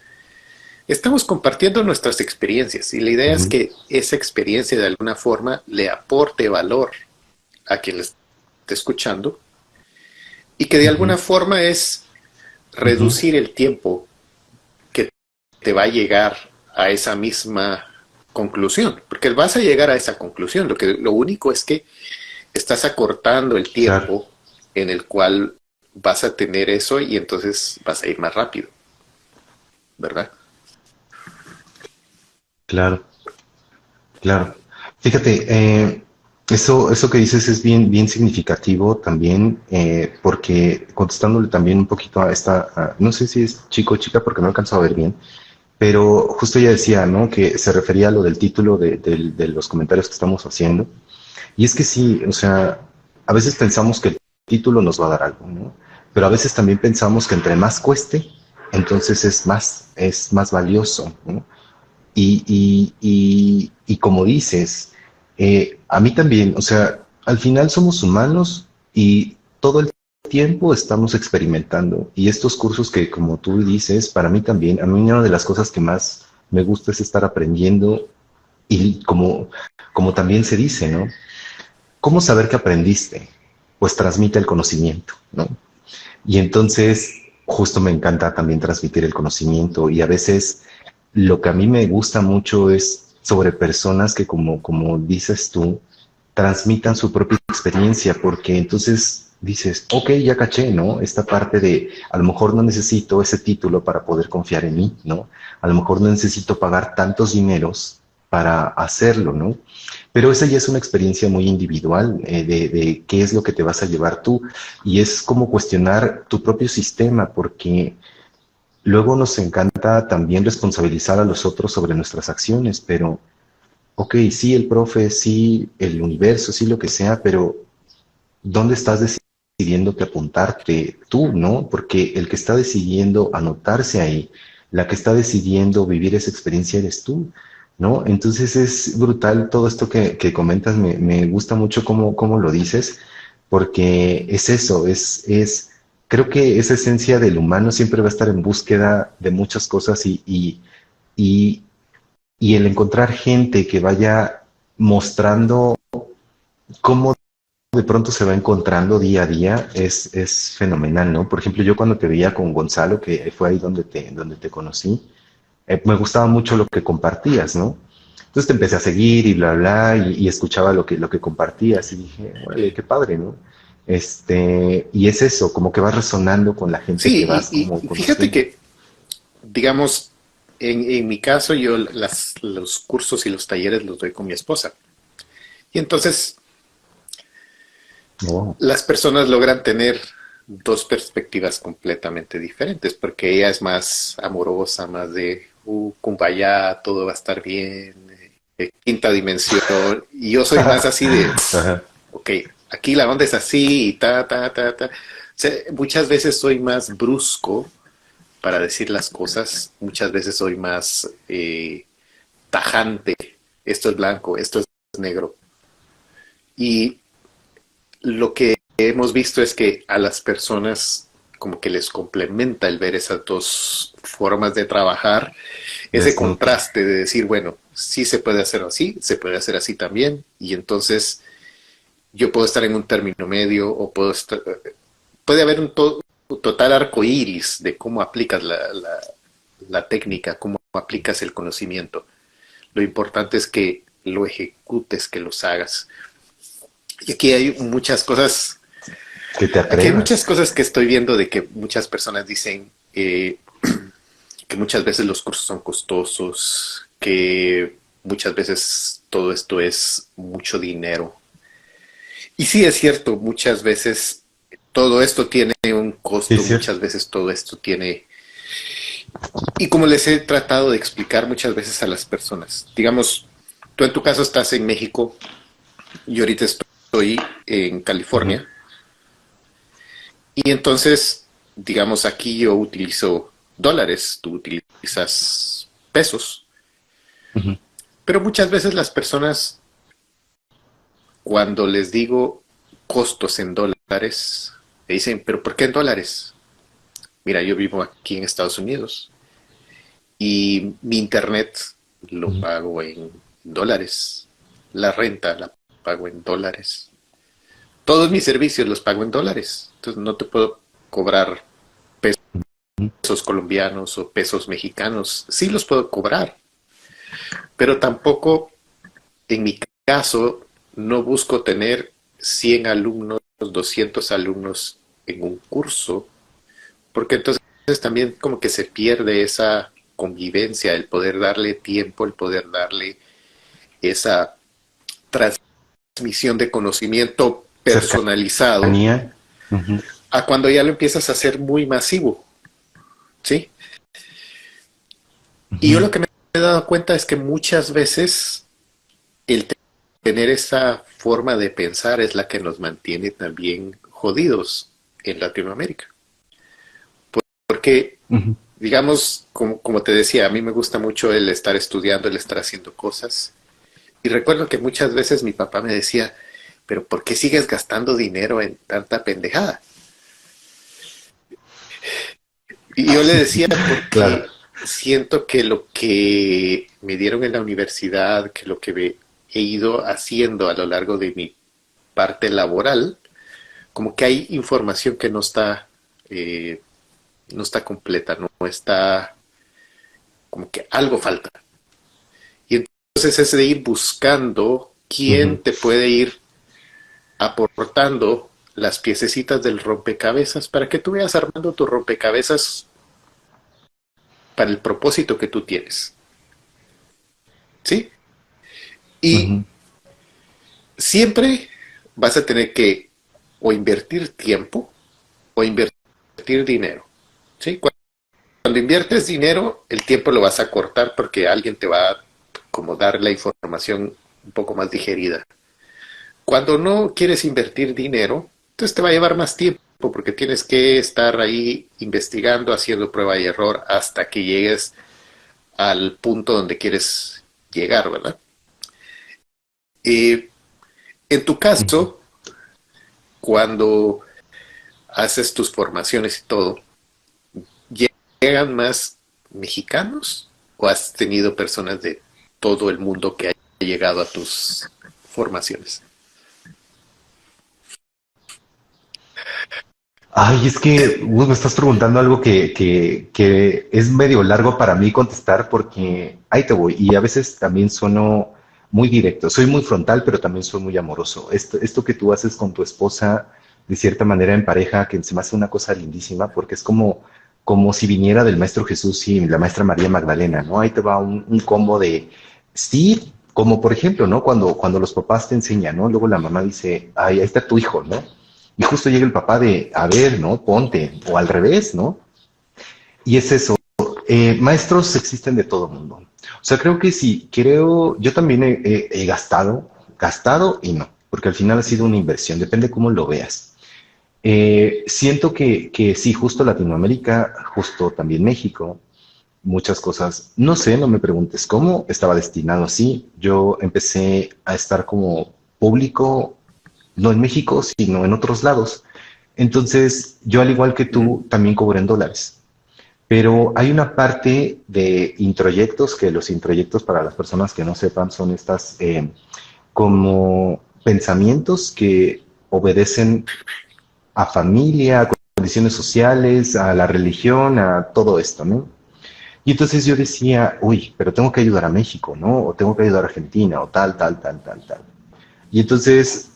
estamos compartiendo nuestras experiencias y la idea es Ujú, que esa experiencia de alguna forma le aporte valor a quien le esté escuchando y que de ujú, alguna forma es ujú. reducir el tiempo que te va a llegar a esa misma conclusión, porque vas a llegar a esa conclusión, lo único es que estás acortando el Claro, tiempo en el cual vas a tener eso y entonces vas a ir más rápido, ¿verdad? claro, claro. Fíjate, eso que dices es bien significativo también, porque contestándole también un poquito a no sé si es chico o chica porque no alcanzo a ver bien, pero justo ella decía, ¿no? Que se refería a lo del título de los comentarios que estamos haciendo. Y es que sí, o sea, a veces pensamos que el título nos va a dar algo, ¿no? Pero a veces también pensamos que entre más cueste, entonces es más valioso, ¿no? Y como dices, a mí también, o sea, al final somos humanos y todo el tiempo estamos experimentando. Y estos cursos que, como tú dices, para mí también, a mí una de las cosas que más me gusta es estar aprendiendo y como también se dice, ¿no? ¿Cómo saber que aprendiste? Pues transmite el conocimiento, ¿no? Y entonces, justo me encanta también transmitir el conocimiento y a veces lo que a mí me gusta mucho es sobre personas que, como dices tú, transmitan su propia experiencia, porque entonces dices, ok, ya caché, ¿no? Esta parte de, a lo mejor no necesito ese título para poder confiar en mí, ¿no? A lo mejor no necesito pagar tantos dineros para hacerlo, ¿no? Pero esa ya es una experiencia muy individual de qué es lo que te vas a llevar tú y es como cuestionar tu propio sistema porque luego nos encanta también responsabilizar a los otros sobre nuestras acciones, pero ok, sí el profe, sí el universo, sí lo que sea, pero ¿dónde estás decidiendo que apuntarte tú, no? Porque el que está decidiendo anotarse ahí, la que está decidiendo vivir esa experiencia eres tú, ¿no? Entonces es brutal todo esto que comentas, me gusta mucho cómo lo dices, porque es eso, creo que esa esencia del humano siempre va a estar en búsqueda de muchas cosas y, y el encontrar gente que vaya mostrando cómo de pronto se va encontrando día a día es fenomenal, ¿no? Por ejemplo, yo cuando te veía con Gonzalo, que fue ahí donde te conocí, me gustaba mucho lo que compartías, ¿no? Entonces te empecé a seguir y bla, bla, y escuchaba lo que compartías y dije, órale, qué padre, ¿no? Y es eso, como que vas resonando con la gente que Sí, vas y, como y fíjate conociendo. que, digamos, en mi caso yo los cursos y los talleres los doy con mi esposa. Y entonces Oh, las personas logran tener dos perspectivas completamente diferentes, porque ella es más amorosa, más de, kumbaya, todo va a estar bien, quinta dimensión, y yo soy más así de, ajá, ok, aquí la onda es así y O sea, muchas veces soy más brusco para decir las cosas, muchas veces soy más tajante. Esto es blanco, esto es negro. Y lo que hemos visto es que a las personas como que les complementa el ver esas dos formas de trabajar, ese Desnudo. contraste de decir, bueno, sí se puede hacer así, se puede hacer así también, y entonces yo puedo estar en un término medio o puedo estar, puede haber un total arco iris de cómo aplicas la técnica, cómo aplicas el conocimiento. Lo importante es que lo ejecutes, que los hagas. Y aquí hay muchas cosas, Que te aquí hay muchas atrevas. cosas que estoy viendo de que muchas personas dicen que muchas veces los cursos son costosos, que muchas veces todo esto es mucho dinero. Y sí es cierto, muchas veces todo esto tiene un Sí, costo, es cierto. muchas veces todo esto tiene... Y como les he tratado de explicar muchas veces a las personas, digamos, tú en tu caso estás en México y ahorita estoy en Ujú, California. Y entonces, digamos, aquí yo utilizo dólares, tú utilizas pesos, ujú. pero muchas veces las personas, cuando les digo costos en dólares, me dicen, pero ¿por qué en dólares? Mira, yo vivo aquí en Estados Unidos y mi internet lo Ujú. pago en dólares, la renta la pago en dólares, todos mis servicios los pago en dólares, entonces no te puedo cobrar pesos colombianos o pesos mexicanos, sí los puedo cobrar, pero tampoco en mi caso no busco tener 100 alumnos, 200 alumnos en un curso, porque entonces también como que se pierde esa convivencia, el poder darle tiempo, el poder darle esa transmisión de conocimiento personalizado Cercanía. Ujú, a cuando ya lo empiezas a hacer muy masivo, ¿sí? Y yo ujú. lo que me he dado cuenta es que muchas veces el tener esa forma de pensar es la que nos mantiene también jodidos en Latinoamérica. Porque, Ujú. digamos, como te decía, a mí me gusta mucho el estar estudiando, el estar haciendo cosas. Y recuerdo que muchas veces mi papá me decía, pero ¿por qué sigues gastando dinero en tanta pendejada? Y yo le decía, Claro. porque siento que lo que me dieron en la universidad, que lo que he ido haciendo a lo largo de mi parte laboral, como que hay información que eh, no está completa, no está, como que algo falta. Y entonces es de ir buscando Ujú. quién te puede ir aportando las piececitas del rompecabezas para que tú vayas armando tu rompecabezas para el propósito que tú tienes. ¿Sí? Y Ujú. siempre vas a tener que o invertir tiempo o invertir dinero. ¿Sí? Cuando inviertes dinero, el tiempo lo vas a cortar porque alguien te va a como dar la información un poco más digerida. Cuando no quieres invertir dinero, entonces te va a llevar más tiempo porque tienes que estar ahí investigando, haciendo prueba y error hasta que llegues al punto donde quieres llegar, ¿verdad? Eh, en tu Ujú. caso, cuando haces tus formaciones y todo, ¿llegan más mexicanos o has tenido personas de todo el mundo que hayan llegado a tus formaciones? Ay, es que me estás preguntando algo que es medio largo para mí contestar porque ahí te voy. Y a veces también sueno muy directo. Soy muy frontal, pero también soy muy amoroso. Esto que tú haces con tu esposa, de cierta manera en pareja, que se me hace una cosa lindísima porque es como si viniera del Maestro Jesús y la Maestra María Magdalena, ¿no? Ahí te va un combo de, sí, como por ejemplo, ¿no? Cuando los papás te enseñan, ¿no? Luego la mamá dice, ay, ahí está tu hijo, ¿no? Y justo llega el papá de, a ver, ¿no? Ponte, o al revés, ¿no? Y es eso. Maestros existen de todo mundo. O sea, creo que sí, yo también he gastado y no. porque al final ha sido una inversión, depende cómo lo veas. Siento que sí, justo Latinoamérica, justo también México, muchas cosas, no sé, no me preguntes cómo, estaba destinado así. Yo empecé a estar como público, no en México, sino en otros lados. Entonces, yo al igual que tú, también cobré en dólares. Pero hay una parte de introyectos, que los introyectos, para las personas que no sepan, son estas como pensamientos que obedecen a familia, a condiciones sociales, a la religión, a todo esto, ¿no? Y entonces yo decía, uy, pero tengo que ayudar a México, ¿no? O tengo que ayudar a Argentina, o tal, tal, tal, tal, tal. Y entonces,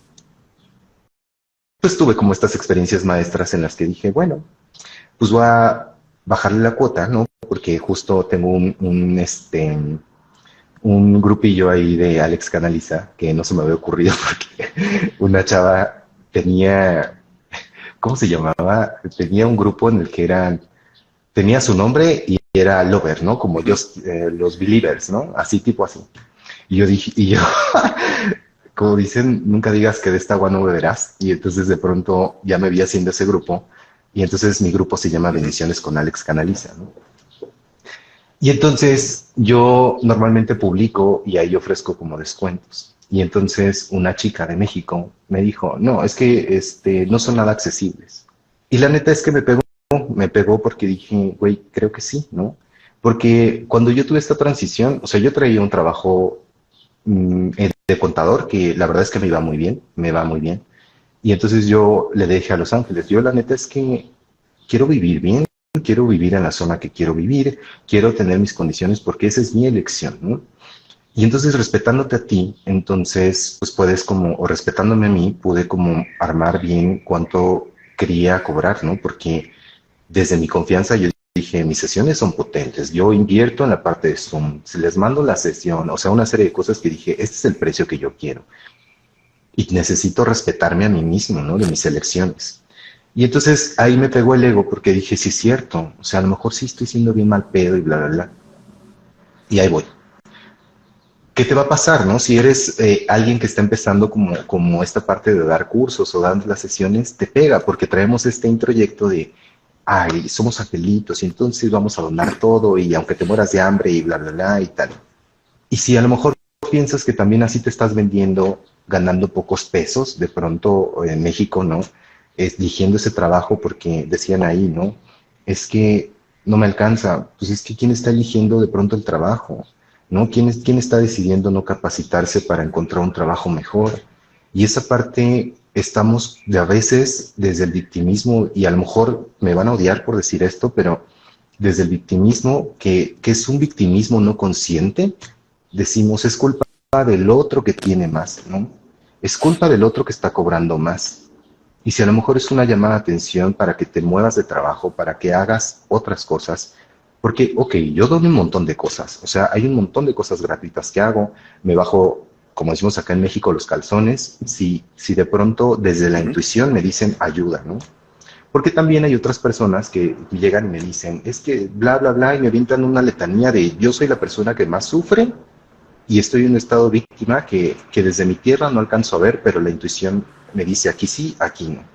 pues tuve como estas experiencias maestras en las que dije, bueno, pues voy a bajarle la cuota, ¿no? Porque justo tengo un grupillo ahí de Alex Canaliza, que no se me había ocurrido porque una chava tenía, ¿cómo se llamaba? Tenía un grupo en el que tenía su nombre y era Lover, ¿no? Como los Believers, ¿no? Así, tipo así. Y yo dije, como dicen, nunca digas que de esta agua no beberás. Y entonces de pronto ya me vi haciendo ese grupo. Y entonces mi grupo se llama Bendiciones con Alex Canaliza, ¿no? Y entonces yo normalmente publico y ahí ofrezco como descuentos. Y entonces una chica de México me dijo, no, es que no son nada accesibles. Y la neta es que me pegó porque dije, güey, creo que sí, ¿no? Porque cuando yo tuve esta transición, o sea, yo traía un trabajo de contador que la verdad es que me iba muy bien, me va muy bien. Y entonces yo le dije a Los Ángeles, yo la neta es que quiero vivir bien, quiero vivir en la zona que quiero vivir, quiero tener mis condiciones porque esa es mi elección, ¿no? Y entonces respetándote a ti, entonces pues puedes como, o respetándome a mí, pude como armar bien cuánto quería cobrar, ¿no? Porque desde mi confianza yo dije, mis sesiones son potentes, yo invierto en la parte de Zoom, si les mando la sesión, o sea, una serie de cosas que dije, este es el precio que yo quiero. Y necesito respetarme a mí mismo, ¿no? De mis elecciones. Y entonces ahí me pegó el ego porque dije, sí es cierto, o sea, a lo mejor sí estoy siendo bien mal pedo y bla, bla, bla. Y ahí voy. ¿Qué te va a pasar, no? Si eres alguien que está empezando como esta parte de dar cursos o dando las sesiones, te pega porque traemos este introyecto de, ay, somos angelitos y entonces vamos a donar todo y aunque te mueras de hambre y bla, bla, bla y tal. Y si a lo mejor piensas que también así te estás vendiendo, ganando pocos pesos, de pronto en México, ¿no? Eligiendo ese trabajo porque decían ahí, ¿no? Es que no me alcanza. Pues es que ¿quién está eligiendo de pronto el trabajo? ¿No? ¿Quién está decidiendo no capacitarse para encontrar un trabajo mejor? Y esa parte estamos de a veces desde el victimismo, y a lo mejor me van a odiar por decir esto, pero desde el victimismo, que es un victimismo no consciente, decimos es culpa del otro que tiene más, ¿no? Es culpa del otro que está cobrando más. Y si a lo mejor es una llamada de atención para que te muevas de trabajo, para que hagas otras cosas, porque, ok, yo doy un montón de cosas, o sea, hay un montón de cosas gratuitas que hago, me bajo, como decimos acá en México, los calzones, si de pronto desde la intuición me dicen ayuda, ¿no? Porque también hay otras personas que llegan y me dicen, es que bla, bla, bla, y me avientan una letanía de yo soy la persona que más sufre y estoy en un estado víctima que desde mi tierra no alcanzo a ver, pero la intuición me dice aquí sí, aquí no.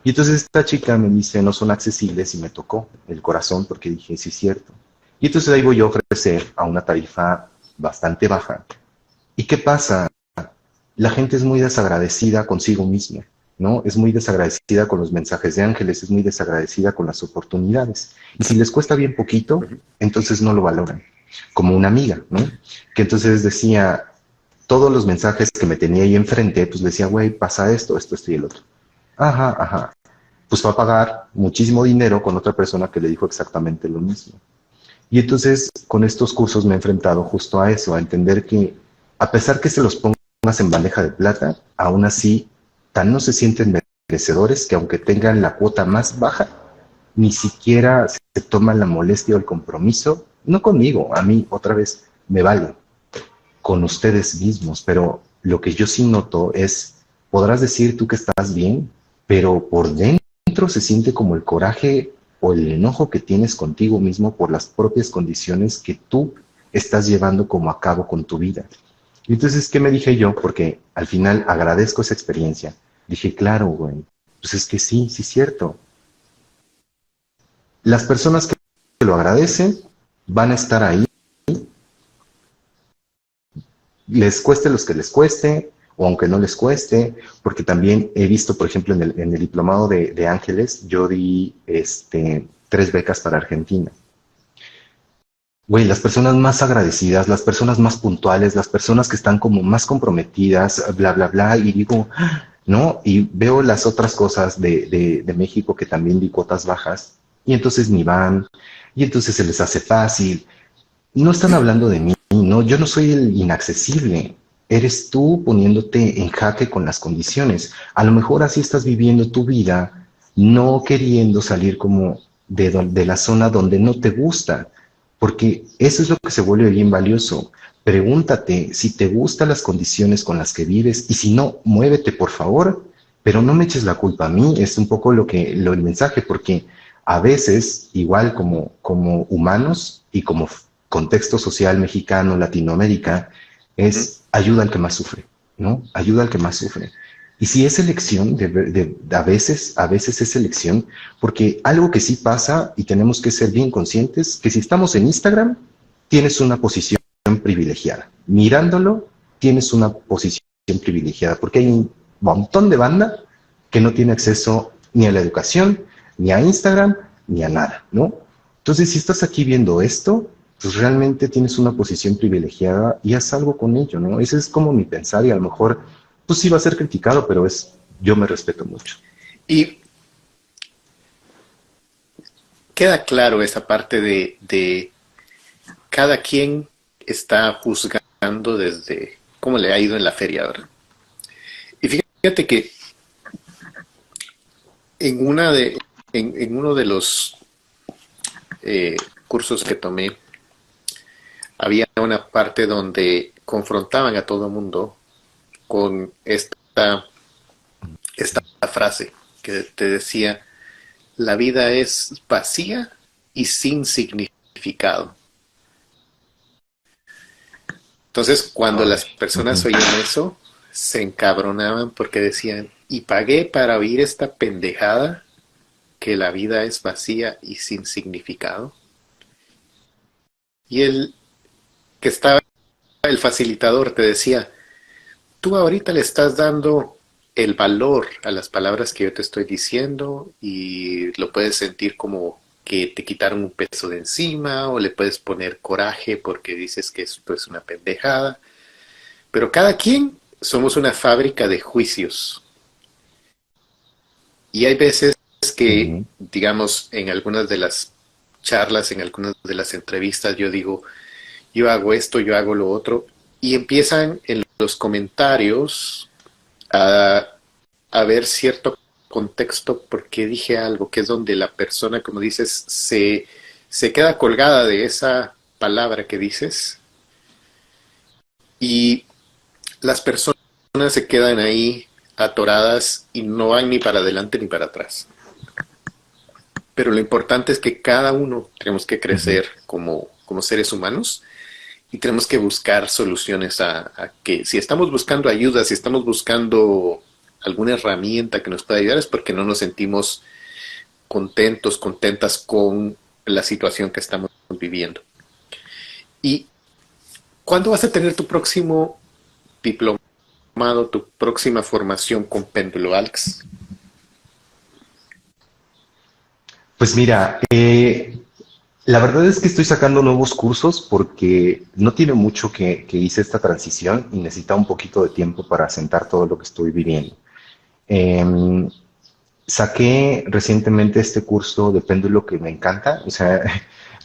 Y entonces esta chica me dice, no son accesibles y me tocó el corazón porque dije, sí es cierto. Y entonces ahí voy yo a ofrecer a una tarifa bastante baja. ¿Y qué pasa? La gente es muy desagradecida consigo misma, ¿no? Es muy desagradecida con los mensajes de ángeles, es muy desagradecida con las oportunidades. Y si les cuesta bien poquito, entonces no lo valoran. Como una amiga, ¿no? Que entonces decía, todos los mensajes que me tenía ahí enfrente, pues le decía, güey, pasa esto, esto, esto y el otro. Ajá, ajá. Pues va a pagar muchísimo dinero con otra persona que le dijo exactamente lo mismo. Y entonces con estos cursos me he enfrentado justo a eso, a entender que a pesar que se los pongas en bandeja de plata, aún así tan no se sienten merecedores que aunque tengan la cuota más baja, ni siquiera se toman la molestia o el compromiso, no conmigo, a mí otra vez me vale, con ustedes mismos, pero lo que yo sí noto es, podrás decir tú que estás bien, pero por dentro se siente como el coraje o el enojo que tienes contigo mismo por las propias condiciones que tú estás llevando como a cabo con tu vida. Y entonces, ¿qué me dije yo? Porque al final agradezco esa experiencia. Dije, claro, güey, pues es que sí, sí es cierto. Las personas que lo agradecen van a estar ahí, les cueste los que les cueste, o aunque no les cueste, porque también he visto, por ejemplo, en el diplomado de Ángeles, yo di 3 becas para Argentina. Güey, las personas más agradecidas, las personas más puntuales, las personas que están como más comprometidas, bla, bla, bla, y digo, ¿no? Y veo las otras cosas de México que también di cuotas bajas, y entonces ni van, y entonces se les hace fácil. No están hablando de mí, no, yo no soy el inaccesible. Eres tú poniéndote en jaque con las condiciones. A lo mejor así estás viviendo tu vida, no queriendo salir como de la zona donde no te gusta, porque eso es lo que se vuelve bien valioso. Pregúntate si te gustan las condiciones con las que vives y si no, muévete por favor, pero no me eches la culpa a mí. Es un poco el mensaje, porque a veces, igual como humanos y como contexto social mexicano, Latinoamérica, Ujú. es ayuda al que más sufre, ¿no? Ayuda al que más sufre. Y si es elección, a veces es elección, porque algo que sí pasa y tenemos que ser bien conscientes, que si estamos en Instagram, tienes una posición privilegiada. Mirándolo, tienes una posición privilegiada, porque hay un montón de banda que no tiene acceso ni a la educación, ni a Instagram, ni a nada, ¿no? Entonces, si estás aquí viendo esto, pues realmente tienes una posición privilegiada y haz algo con ello, ¿no? Ese es como mi pensar y a lo mejor, pues sí va a ser criticado, pero yo me respeto mucho. Y queda claro esa parte de cada quien está juzgando desde cómo le ha ido en la feria, ¿verdad? Y fíjate que en, una de, en uno de los cursos que tomé, había una parte donde confrontaban a todo mundo con esta frase que te decía, la vida es vacía y sin significado. Entonces, cuando Ay, las personas ujú. oían eso, se encabronaban porque decían, y pagué para oír esta pendejada, que la vida es vacía y sin significado. Y el que estaba, el facilitador, te decía, tú ahorita le estás dando el valor a las palabras que yo te estoy diciendo y lo puedes sentir como que te quitaron un peso de encima o le puedes poner coraje porque dices que esto es una pendejada. Pero cada quien somos una fábrica de juicios y hay veces que, Ujú. digamos, en algunas de las charlas, en algunas de las entrevistas, yo digo, yo hago esto, yo hago lo otro, y empiezan en los comentarios a, a ver cierto contexto porque dije algo, que es donde la persona, como dices, se queda colgada de esa palabra que dices y las personas se quedan ahí atoradas y no van ni para adelante ni para atrás. Pero lo importante es que cada uno tenemos que Ujú. crecer como seres humanos y tenemos que buscar soluciones a que si estamos buscando ayuda, si estamos buscando alguna herramienta que nos pueda ayudar es porque no nos sentimos contentos, contentas con la situación que estamos viviendo. ¿Y cuándo vas a tener tu próximo diplomado, tu próxima formación con Péndulo Alex? Pues mira, la verdad es que estoy sacando nuevos cursos porque no tiene mucho que hice esta transición y necesitaba un poquito de tiempo para asentar todo lo que estoy viviendo. Em, Saqué recientemente este curso de péndulo que me encanta, o sea,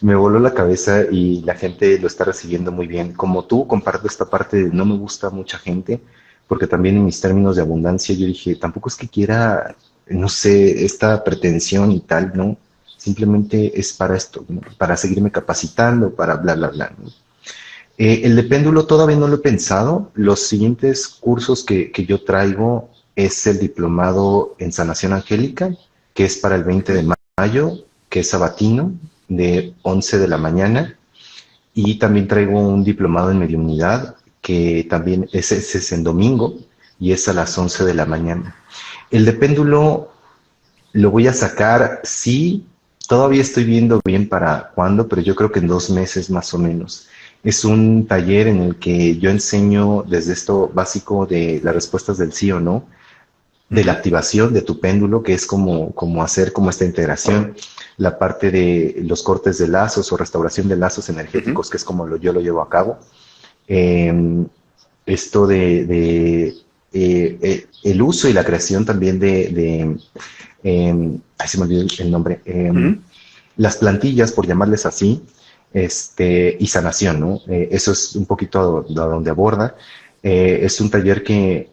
me voló la cabeza y la gente lo está recibiendo muy bien. Como tú, comparto esta parte de no me gusta mucha gente, porque también en mis términos de abundancia yo dije, tampoco es que quiera, no sé, esta pretensión y tal, ¿no? Simplemente es para esto, ¿no? Para seguirme capacitando, para bla, bla, bla, ¿no? El de péndulo todavía no lo he pensado. Los siguientes cursos que yo traigo es el diplomado en sanación angélica, que es para el 20 de mayo, que es sabatino, de 11 de la mañana. Y también traigo un diplomado en mediunidad, que también ese es en domingo y es a las 11 de la mañana. El de péndulo lo voy a sacar, sí, todavía estoy viendo bien para cuándo, pero yo creo que en 2 meses más o menos. Es un taller en el que yo enseño desde esto básico de las respuestas del sí o no, de la Ujú, activación de tu péndulo, que es como hacer como esta integración, la parte de los cortes de lazos o restauración de lazos ujú. energéticos, que es como yo lo llevo a cabo. Eh, esto el uso y la creación también ay, se me olvidó el nombre, Ujú. las plantillas, por llamarles así, y sanación, ¿no? Eso es un poquito a donde aborda. Es un taller que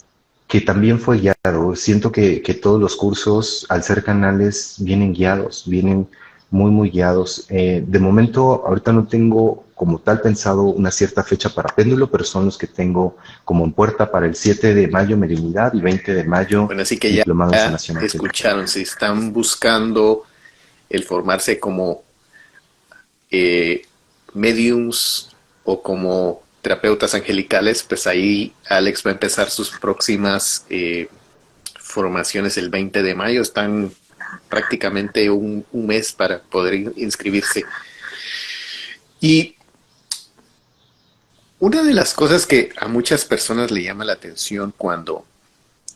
también fue guiado. Siento que todos los cursos, al ser canales, vienen guiados, vienen muy, muy guiados. De momento, ahorita no tengo como tal pensado una cierta fecha para péndulo, pero son los que tengo como en puerta para el 7 de mayo, mediunidad, y 20 de mayo, Bueno, así que ya diplomado en sanación angélica. escucharon, si están buscando el formarse como eh, mediums o como terapeutas angelicales, pues ahí Alex va a empezar sus próximas formaciones el 20 de mayo. Están prácticamente un mes para poder inscribirse. Y una de las cosas que a muchas personas le llama la atención cuando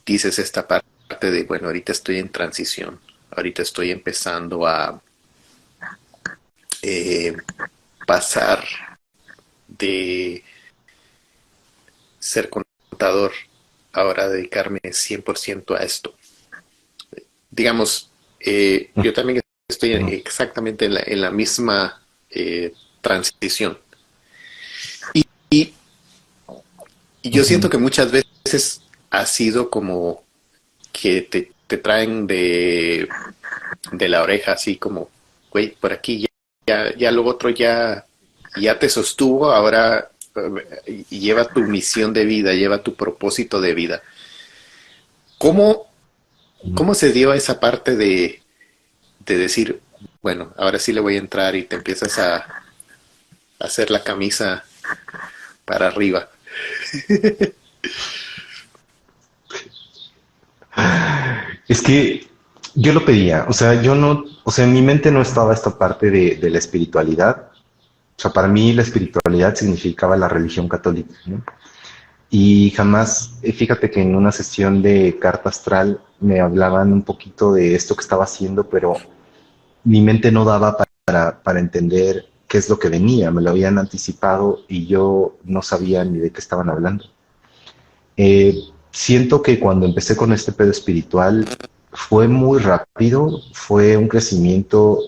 dices esta parte de, bueno, ahorita estoy en transición, ahorita estoy empezando a eh, pasar de ser contador ahora a dedicarme 100% a esto. Digamos, yo también estoy Ujú, exactamente en la misma transición. Y, y yo siento ujú, que muchas veces ha sido como que te traen de la oreja, así como, güey, por aquí ya lo otro ya te sostuvo, ahora lleva tu misión de vida, lleva tu propósito de vida. ¿Cómo, ujú. cómo se dio esa parte de decir, bueno, ahora sí le voy a entrar y te empiezas a hacer la camisa para arriba? Es que yo lo pedía, o sea, yo no, o sea, en mi mente no estaba esta parte de la espiritualidad. O sea, para mí la espiritualidad significaba la religión católica, ¿no? Y jamás, fíjate que en una sesión de carta astral me hablaban un poquito de esto que estaba haciendo, pero mi mente no daba para entender qué es lo que venía, me lo habían anticipado y yo no sabía ni de qué estaban hablando. Siento que cuando empecé con este pedo espiritual fue muy rápido, fue un crecimiento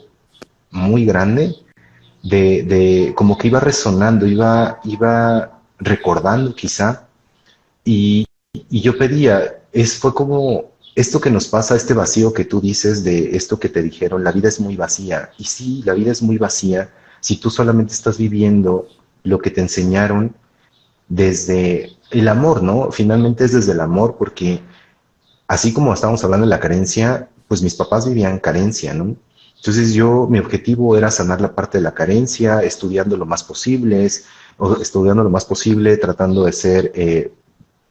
muy grande, como que iba resonando, iba recordando quizá, y, y yo pedía, fue como esto que nos pasa, este vacío que tú dices de esto que te dijeron, la vida es muy vacía. Y sí, la vida es muy vacía si tú solamente estás viviendo lo que te enseñaron desde el amor, ¿no? Finalmente es desde el amor, porque así como estábamos hablando de la carencia, pues mis papás vivían carencia, ¿no? Entonces mi objetivo era sanar la parte de la carencia, estudiando lo más posible, o estudiando lo más posible, tratando de ser,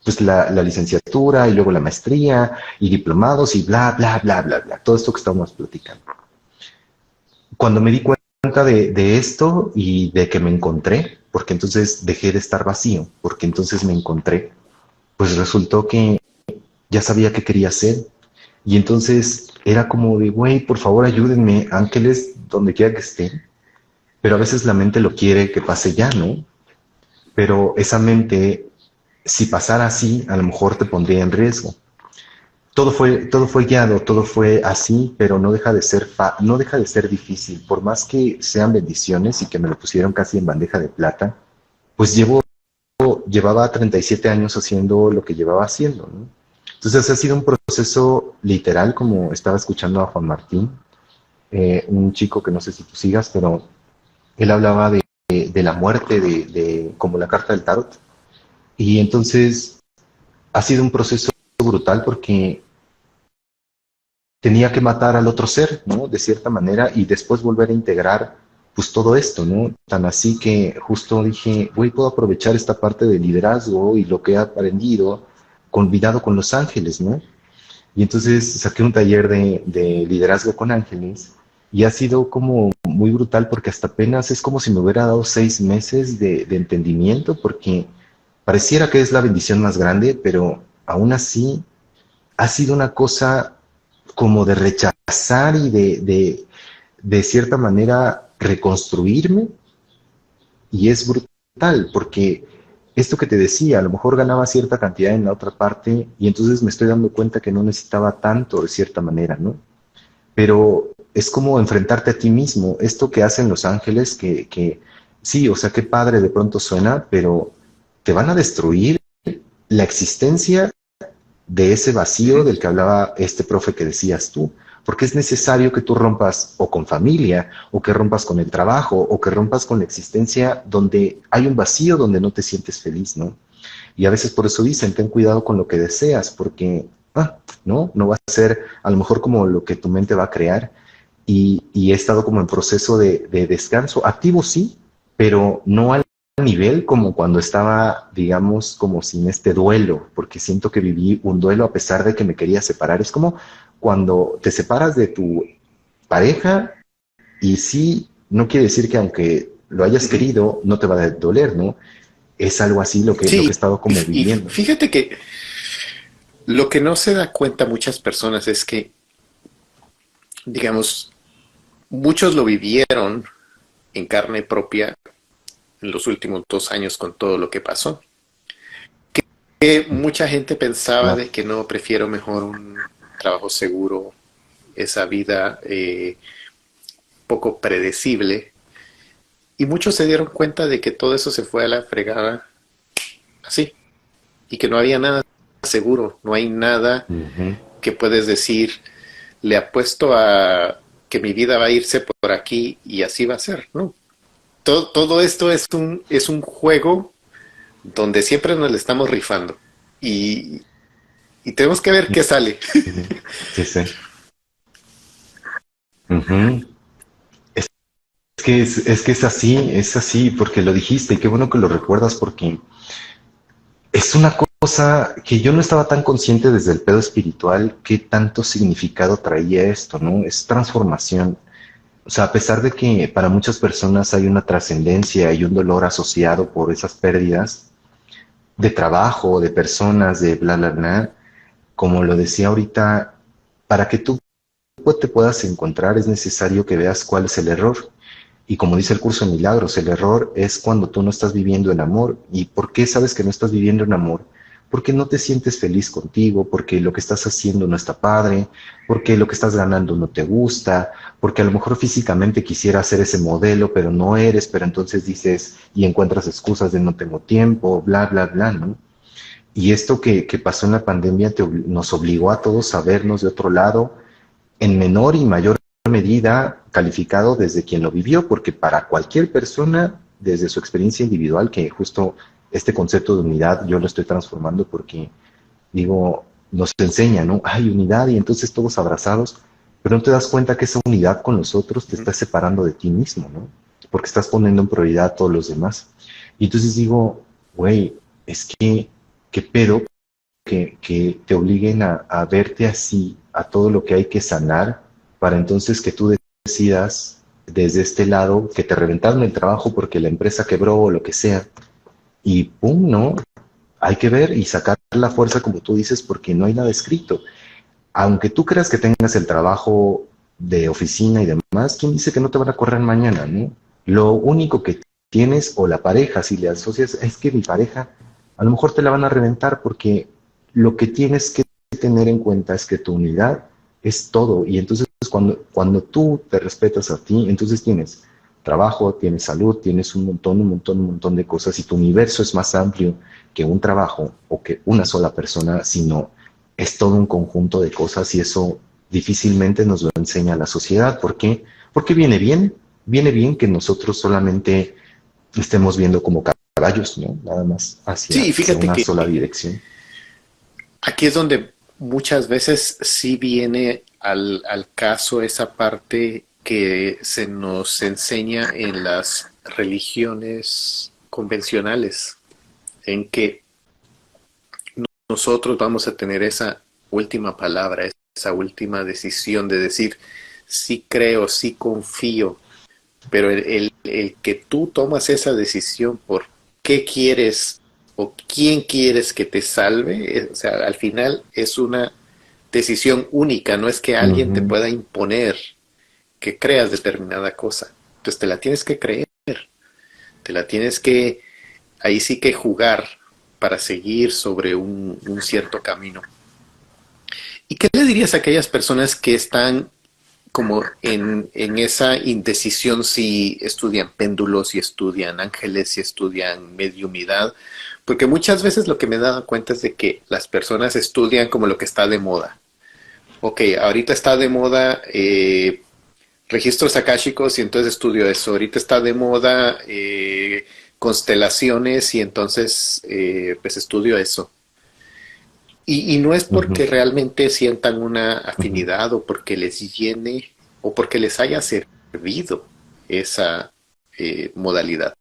pues la licenciatura y luego la maestría y diplomados y bla, bla, bla, bla, bla, todo esto que estamos platicando. Cuando me di cuenta de esto y de que me encontré, porque entonces dejé de estar vacío, porque entonces me encontré, pues resultó que ya sabía qué quería hacer. Y entonces era como de, güey, por favor ayúdenme, ángeles, donde quiera que estén. Pero a veces la mente lo quiere que pase ya, ¿no? Pero esa mente, si pasara así, a lo mejor te pondría en riesgo. Todo fue guiado, todo fue así, pero no deja de ser difícil. Por más que sean bendiciones y que me lo pusieron casi en bandeja de plata, pues llevaba 37 años haciendo lo que llevaba haciendo, ¿no? Entonces ha sido un proceso literal, como estaba escuchando a Juan Martín, un chico que no sé si tú sigas, pero él hablaba de la muerte, como la carta del tarot. Y entonces ha sido un proceso brutal porque tenía que matar al otro ser, ¿no? De cierta manera, y después volver a integrar. pues todo esto, ¿no? Tan así que justo dije, güey, puedo aprovechar esta parte de liderazgo y lo que he aprendido, convidado con los ángeles, ¿no? Y entonces saqué un taller de liderazgo con ángeles y ha sido como muy brutal porque hasta apenas es como si me hubiera dado 6 meses de entendimiento porque pareciera que es la bendición más grande, pero aún así ha sido una cosa como de rechazar y de cierta manera reconstruirme y es brutal porque esto que te decía, a lo mejor ganaba cierta cantidad en la otra parte y entonces me estoy dando cuenta que no necesitaba tanto de cierta manera, ¿no? Pero es como enfrentarte a ti mismo, esto que hacen los ángeles, que sí, o sea, qué padre de pronto suena, pero te van a destruir la existencia de ese vacío Ujú. del que hablaba este profe que decías tú, porque es necesario que tú rompas o con familia, o que rompas con el trabajo, o que rompas con la existencia donde hay un vacío, donde no te sientes feliz, ¿no? Y a veces por eso dicen, ten cuidado con lo que deseas, porque, no va a ser a lo mejor como lo que tu mente va a crear. Y he estado como en proceso de descanso, activo sí, pero no al nivel como cuando estaba, digamos, como sin este duelo, porque siento que viví un duelo a pesar de que me quería separar. Es como cuando te separas de tu pareja y sí, no quiere decir que aunque lo hayas Ujú. querido, no te va a doler, ¿no? Es algo así lo que he Sí, estado como y viviendo. fíjate que lo que no se da cuenta muchas personas es que, digamos, muchos lo vivieron en carne propia en los últimos 2 años con todo lo que pasó. Que mucha gente pensaba Claro. de que no, prefiero mejor un trabajo seguro, esa vida poco predecible. Y muchos se dieron cuenta de que todo eso se fue a la fregada así. Y que no había nada seguro, no hay nada Ujú. que puedes decir, le apuesto a que mi vida va a irse por aquí y así va a ser, ¿no? Todo esto es un juego donde siempre nos le estamos rifando y, y tenemos que ver qué sale. Ujú. Sí, sí. Ujú. Es que es así, porque lo dijiste, y qué bueno que lo recuerdas, porque es una cosa que yo no estaba tan consciente desde el pedo espiritual, qué tanto significado traía esto, ¿no? Es transformación. O sea, a pesar de que para muchas personas hay una trascendencia y un dolor asociado por esas pérdidas de trabajo, de personas, de bla, bla, bla, como lo decía ahorita, para que tú te puedas encontrar es necesario que veas cuál es el error. Y como dice el curso de milagros, el error es cuando tú no estás viviendo en amor. ¿Y por qué sabes que no estás viviendo en amor? Porque no te sientes feliz contigo, porque lo que estás haciendo no está padre, porque lo que estás ganando no te gusta, porque a lo mejor físicamente quisiera hacer ese modelo, pero no eres, pero entonces dices y encuentras excusas de no tengo tiempo, bla, bla, bla, ¿no? Y esto que pasó en la pandemia nos obligó a todos a vernos de otro lado, en menor y mayor medida calificado desde quien lo vivió, porque para cualquier persona, desde su experiencia individual, que justo este concepto de unidad yo lo estoy transformando porque, digo, nos enseña, ¿no? Hay unidad y entonces todos abrazados, pero no te das cuenta que esa unidad con los otros te está separando de ti mismo, ¿no? Porque estás poniendo en prioridad a todos los demás. Y entonces digo, güey, es que, ¿qué pedo que te obliguen a verte así, a todo lo que hay que sanar, para entonces que tú decidas desde este lado que te reventaron el trabajo porque la empresa quebró o lo que sea, y pum, ¿no? Hay que ver y sacar la fuerza como tú dices porque no hay nada escrito. Aunque tú creas que tengas el trabajo de oficina y demás, ¿quién dice que no te van a correr mañana, no? Lo único que tienes o la pareja, si le asocias, es que mi pareja, a lo mejor te la van a reventar porque lo que tienes que tener en cuenta es que tu unidad es todo. Y entonces cuando tú te respetas a ti, entonces tienes trabajo, tienes salud, tienes un montón de cosas y tu universo es más amplio que un trabajo o que una sola persona, sino es todo un conjunto de cosas y eso difícilmente nos lo enseña la sociedad. ¿Por qué? Porque viene bien que nosotros solamente estemos viendo como caballos, ¿no? Nada más Sí, hacia fíjate una que sola dirección. aquí es donde muchas veces sí viene al caso esa parte que se nos enseña en las religiones convencionales, en que nosotros vamos a tener esa última palabra, esa última decisión de decir sí creo, sí confío, pero el que tú tomas esa decisión por qué quieres o quién quieres que te salve, o sea, al final es una decisión única, no es que alguien te Ujú, pueda imponer que creas determinada cosa. Entonces te la tienes que creer, te la tienes que, ahí sí que jugar para seguir sobre un cierto camino. ¿Y qué le dirías a aquellas personas que están como en esa indecisión si estudian péndulos, si estudian ángeles, si estudian mediumidad? Porque muchas veces lo que me he dado cuenta es de que las personas estudian como lo que está de moda. Ok, ahorita está de moda registros akáshicos y entonces estudio eso. Ahorita está de moda constelaciones y entonces pues estudio eso. Y no es ujú, porque realmente sientan una ujú, afinidad o porque les llene o porque les haya servido esa modalidad.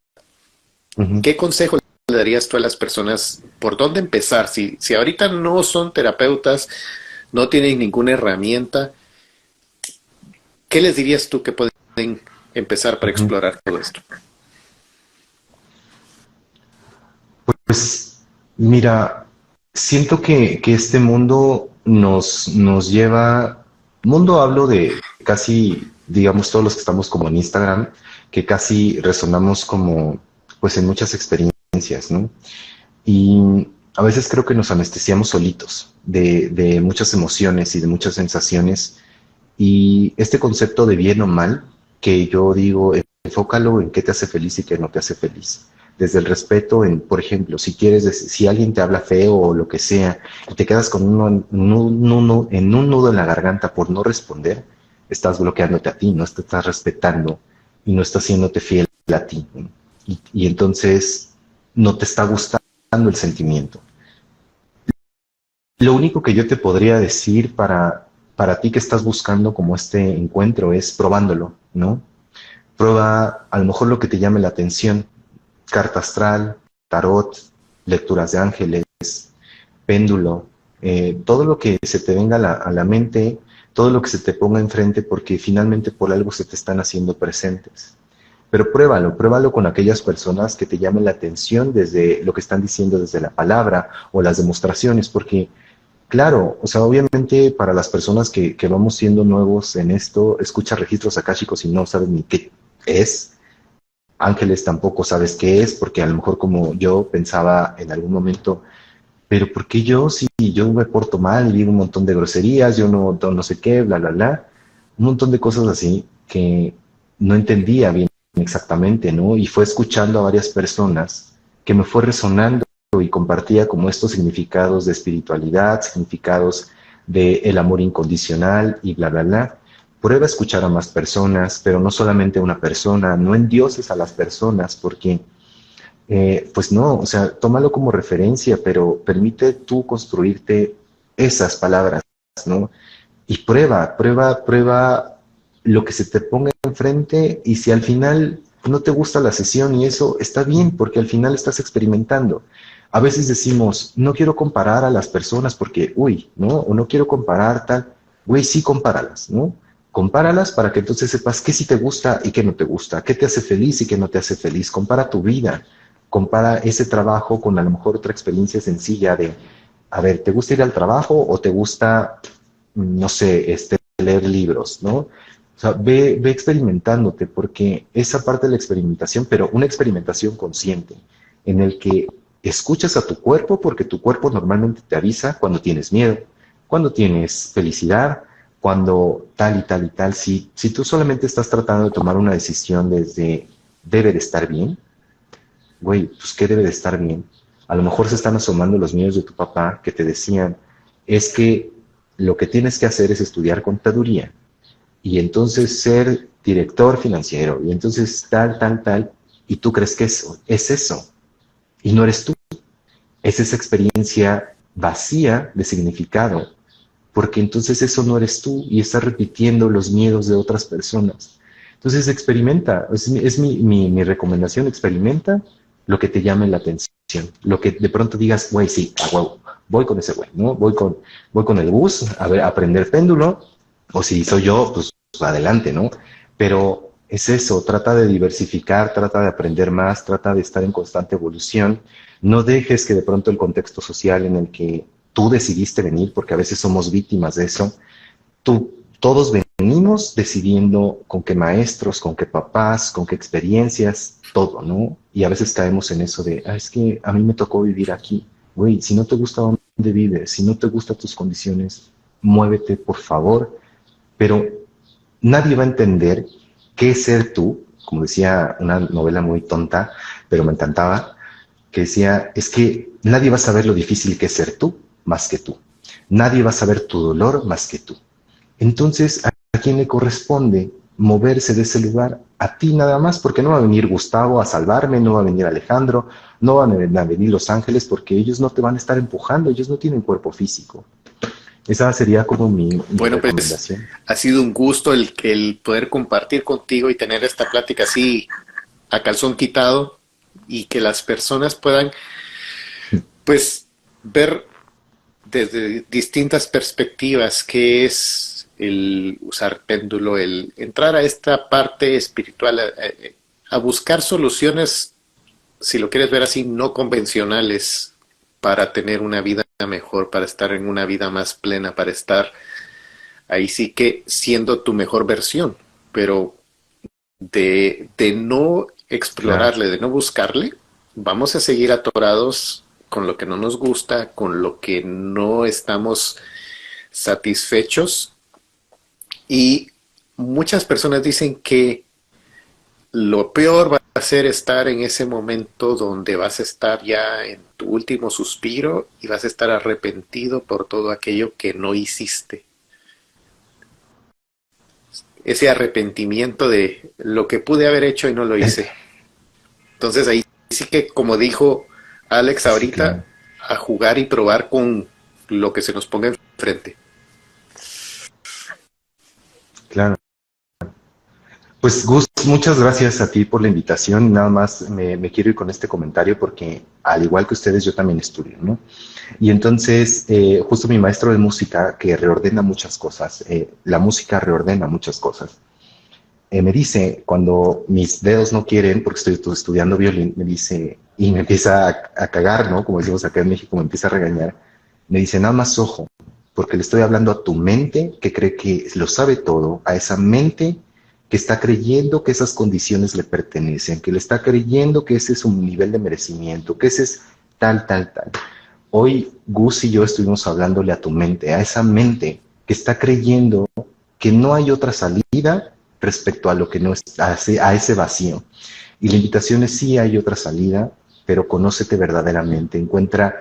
ujú. ¿Qué consejo le darías tú a las personas por dónde empezar? Si ahorita no son terapeutas, no tienen ninguna herramienta, ¿qué les dirías tú que pueden empezar para Ujú. explorar todo esto? Pues mira, siento que este mundo nos lleva, mundo hablo de casi, digamos, todos los que estamos como en Instagram, que casi resonamos como, pues en muchas experiencias, ¿no? Y a veces creo que nos anestesiamos solitos de muchas emociones y de muchas sensaciones. Y este concepto de bien o mal, que yo digo, enfócalo en qué te hace feliz y qué no te hace feliz. Desde el respeto en, por ejemplo, si quieres, si alguien te habla feo o lo que sea, y te quedas con en un nudo en la garganta por no responder, estás bloqueándote a ti, no te estás respetando y no estás siéndote fiel a ti, ¿no? Y entonces no te está gustando el sentimiento. Lo único que yo te podría decir para ti que estás buscando como este encuentro es probándolo, ¿no? Prueba a lo mejor lo que te llame la atención, carta astral, tarot, lecturas de ángeles, péndulo, todo lo que se te venga a la mente, todo lo que se te ponga enfrente, porque finalmente por algo se te están haciendo presentes. Pero pruébalo, pruébalo con aquellas personas que te llamen la atención desde lo que están diciendo desde la palabra o las demostraciones, porque claro, o sea, obviamente para las personas que vamos siendo nuevos en esto, escucha registros akáshicos y no sabes ni qué es. Ángeles tampoco sabes qué es, porque a lo mejor como yo pensaba en algún momento, pero ¿por qué yo si yo me porto mal y digo un montón de groserías, yo no sé qué, bla, bla, bla? Un montón de cosas así que no entendía bien exactamente, ¿no? Y fue escuchando a varias personas que me fue resonando y compartía como estos significados de espiritualidad, significados de el amor incondicional y bla, bla, bla. Prueba a escuchar a más personas, pero no solamente a una persona, no endioses a las personas, porque pues no, o sea, tómalo como referencia, pero permite tú construirte esas palabras, ¿no? Y prueba, prueba, prueba lo que se te ponga enfrente y si al final no te gusta la sesión y eso está bien porque al final estás experimentando. A veces decimos, no quiero comparar a las personas porque, uy, ¿no? O no quiero comparar tal. Güey, sí compáralas, ¿no? Compáralas para que entonces sepas qué sí te gusta y qué no te gusta, qué te hace feliz y qué no te hace feliz. Compara tu vida, compara ese trabajo con a lo mejor otra experiencia sencilla de, a ver, ¿te gusta ir al trabajo o te gusta no sé, leer libros, ¿no? O sea, ve experimentándote, porque esa parte de la experimentación, pero una experimentación consciente, en el que escuchas a tu cuerpo, porque tu cuerpo normalmente te avisa cuando tienes miedo, cuando tienes felicidad, cuando tal y tal y tal. Si tú solamente estás tratando de tomar una decisión desde debe de estar bien, güey, pues ¿qué debe de estar bien? A lo mejor se están asomando los miedos de tu papá que te decían, es que lo que tienes que hacer es estudiar contaduría y entonces ser director financiero y entonces tal, tal, tal, y tú crees que eso es eso y no eres tú. Es esa experiencia vacía de significado porque entonces eso no eres tú y estás repitiendo los miedos de otras personas. Entonces experimenta, mi recomendación, experimenta lo que te llame la atención, lo que de pronto digas, güey, sí, a huevo, voy con ese güey, ¿no? Voy con el bus a ver, a aprender péndulo, o si soy yo, pues adelante, ¿no? Pero es eso, trata de diversificar, trata de aprender más, trata de estar en constante evolución. No dejes que de pronto el contexto social en el que tú decidiste venir, porque a veces somos víctimas de eso, todos venimos decidiendo con qué maestros, con qué papás, con qué experiencias, todo, ¿no? Y a veces caemos en eso de, es que a mí me tocó vivir aquí. Güey, si no te gusta dónde vives, si no te gustan tus condiciones, muévete, por favor. Pero nadie va a entender qué es ser tú, como decía una novela muy tonta, pero me encantaba, que decía, es que nadie va a saber lo difícil que es ser tú más que tú. Nadie va a saber tu dolor más que tú. Entonces, ¿a quién le corresponde moverse de ese lugar? A ti nada más, porque no va a venir Gustavo a salvarme, no va a venir Alejandro, no van a venir Los Ángeles, porque ellos no te van a estar empujando, ellos no tienen cuerpo físico. Esa sería como mi Bueno, pues recomendación. ha sido un gusto el poder compartir contigo y tener esta plática así a calzón quitado y que las personas puedan pues ver desde distintas perspectivas qué es el usar péndulo, el entrar a esta parte espiritual, a buscar soluciones, si lo quieres ver así, no convencionales para tener una vida mejor, para estar en una vida más plena, para estar ahí sí que siendo tu mejor versión, pero de no Claro. explorarle, de no buscarle, vamos a seguir atorados con lo que no nos gusta, con lo que no estamos satisfechos. Y muchas personas dicen que lo peor va a ser estar en ese momento donde vas a estar ya en tu último suspiro y vas a estar arrepentido por todo aquello que no hiciste. Ese arrepentimiento de lo que pude haber hecho y no lo Eh, hice. Entonces ahí sí que, como dijo Alex sí, ahorita, claro, a jugar y probar con lo que se nos ponga enfrente. claro. Pues Gus, muchas gracias a ti por la invitación. Nada más me quiero ir con este comentario porque al igual que ustedes yo también estudio, ¿no? Y entonces justo mi maestro de música que reordena muchas cosas, la música reordena muchas cosas. Me dice cuando mis dedos no quieren, porque estoy estudiando violín, me dice y me empieza a cagar, ¿no? Como decimos acá en México, me empieza a regañar. Me dice nada más ojo, porque le estoy hablando a tu mente que cree que lo sabe todo, a esa mente que está creyendo que esas condiciones le pertenecen, que le está creyendo que ese es un nivel de merecimiento, que ese es tal, tal, tal. Hoy Gus y yo estuvimos hablándole a tu mente, a esa mente que está creyendo que no hay otra salida respecto a lo que no es, a ese vacío. Y la invitación es sí hay otra salida, pero conócete verdaderamente, encuentra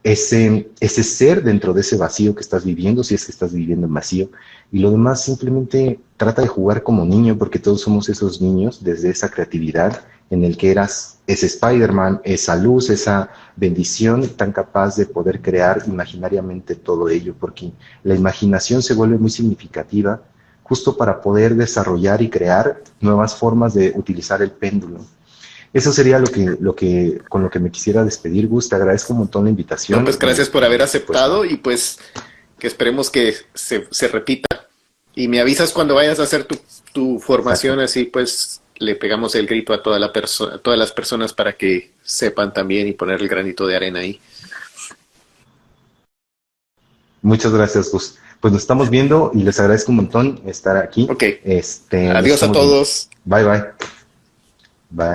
ese ser dentro de ese vacío que estás viviendo, si es que estás viviendo en vacío, y lo demás simplemente trata de jugar como niño, porque todos somos esos niños desde esa creatividad en el que eras ese Spider-Man, esa luz, esa bendición tan capaz de poder crear imaginariamente todo ello, porque la imaginación se vuelve muy significativa justo para poder desarrollar y crear nuevas formas de utilizar el péndulo. Eso sería con lo que me quisiera despedir, Gus. Te agradezco un montón la No, invitación pues gracias por haber pues aceptado y pues que esperemos que se repita. Y me avisas cuando vayas a hacer tu exacto. formación, así pues le pegamos el grito a a todas las personas para que sepan también y poner el granito de arena ahí. Muchas gracias, Gus. Pues nos estamos viendo y les agradezco un montón estar aquí. Ok, Nos adiós a estamos viendo. todos. Bye, bye.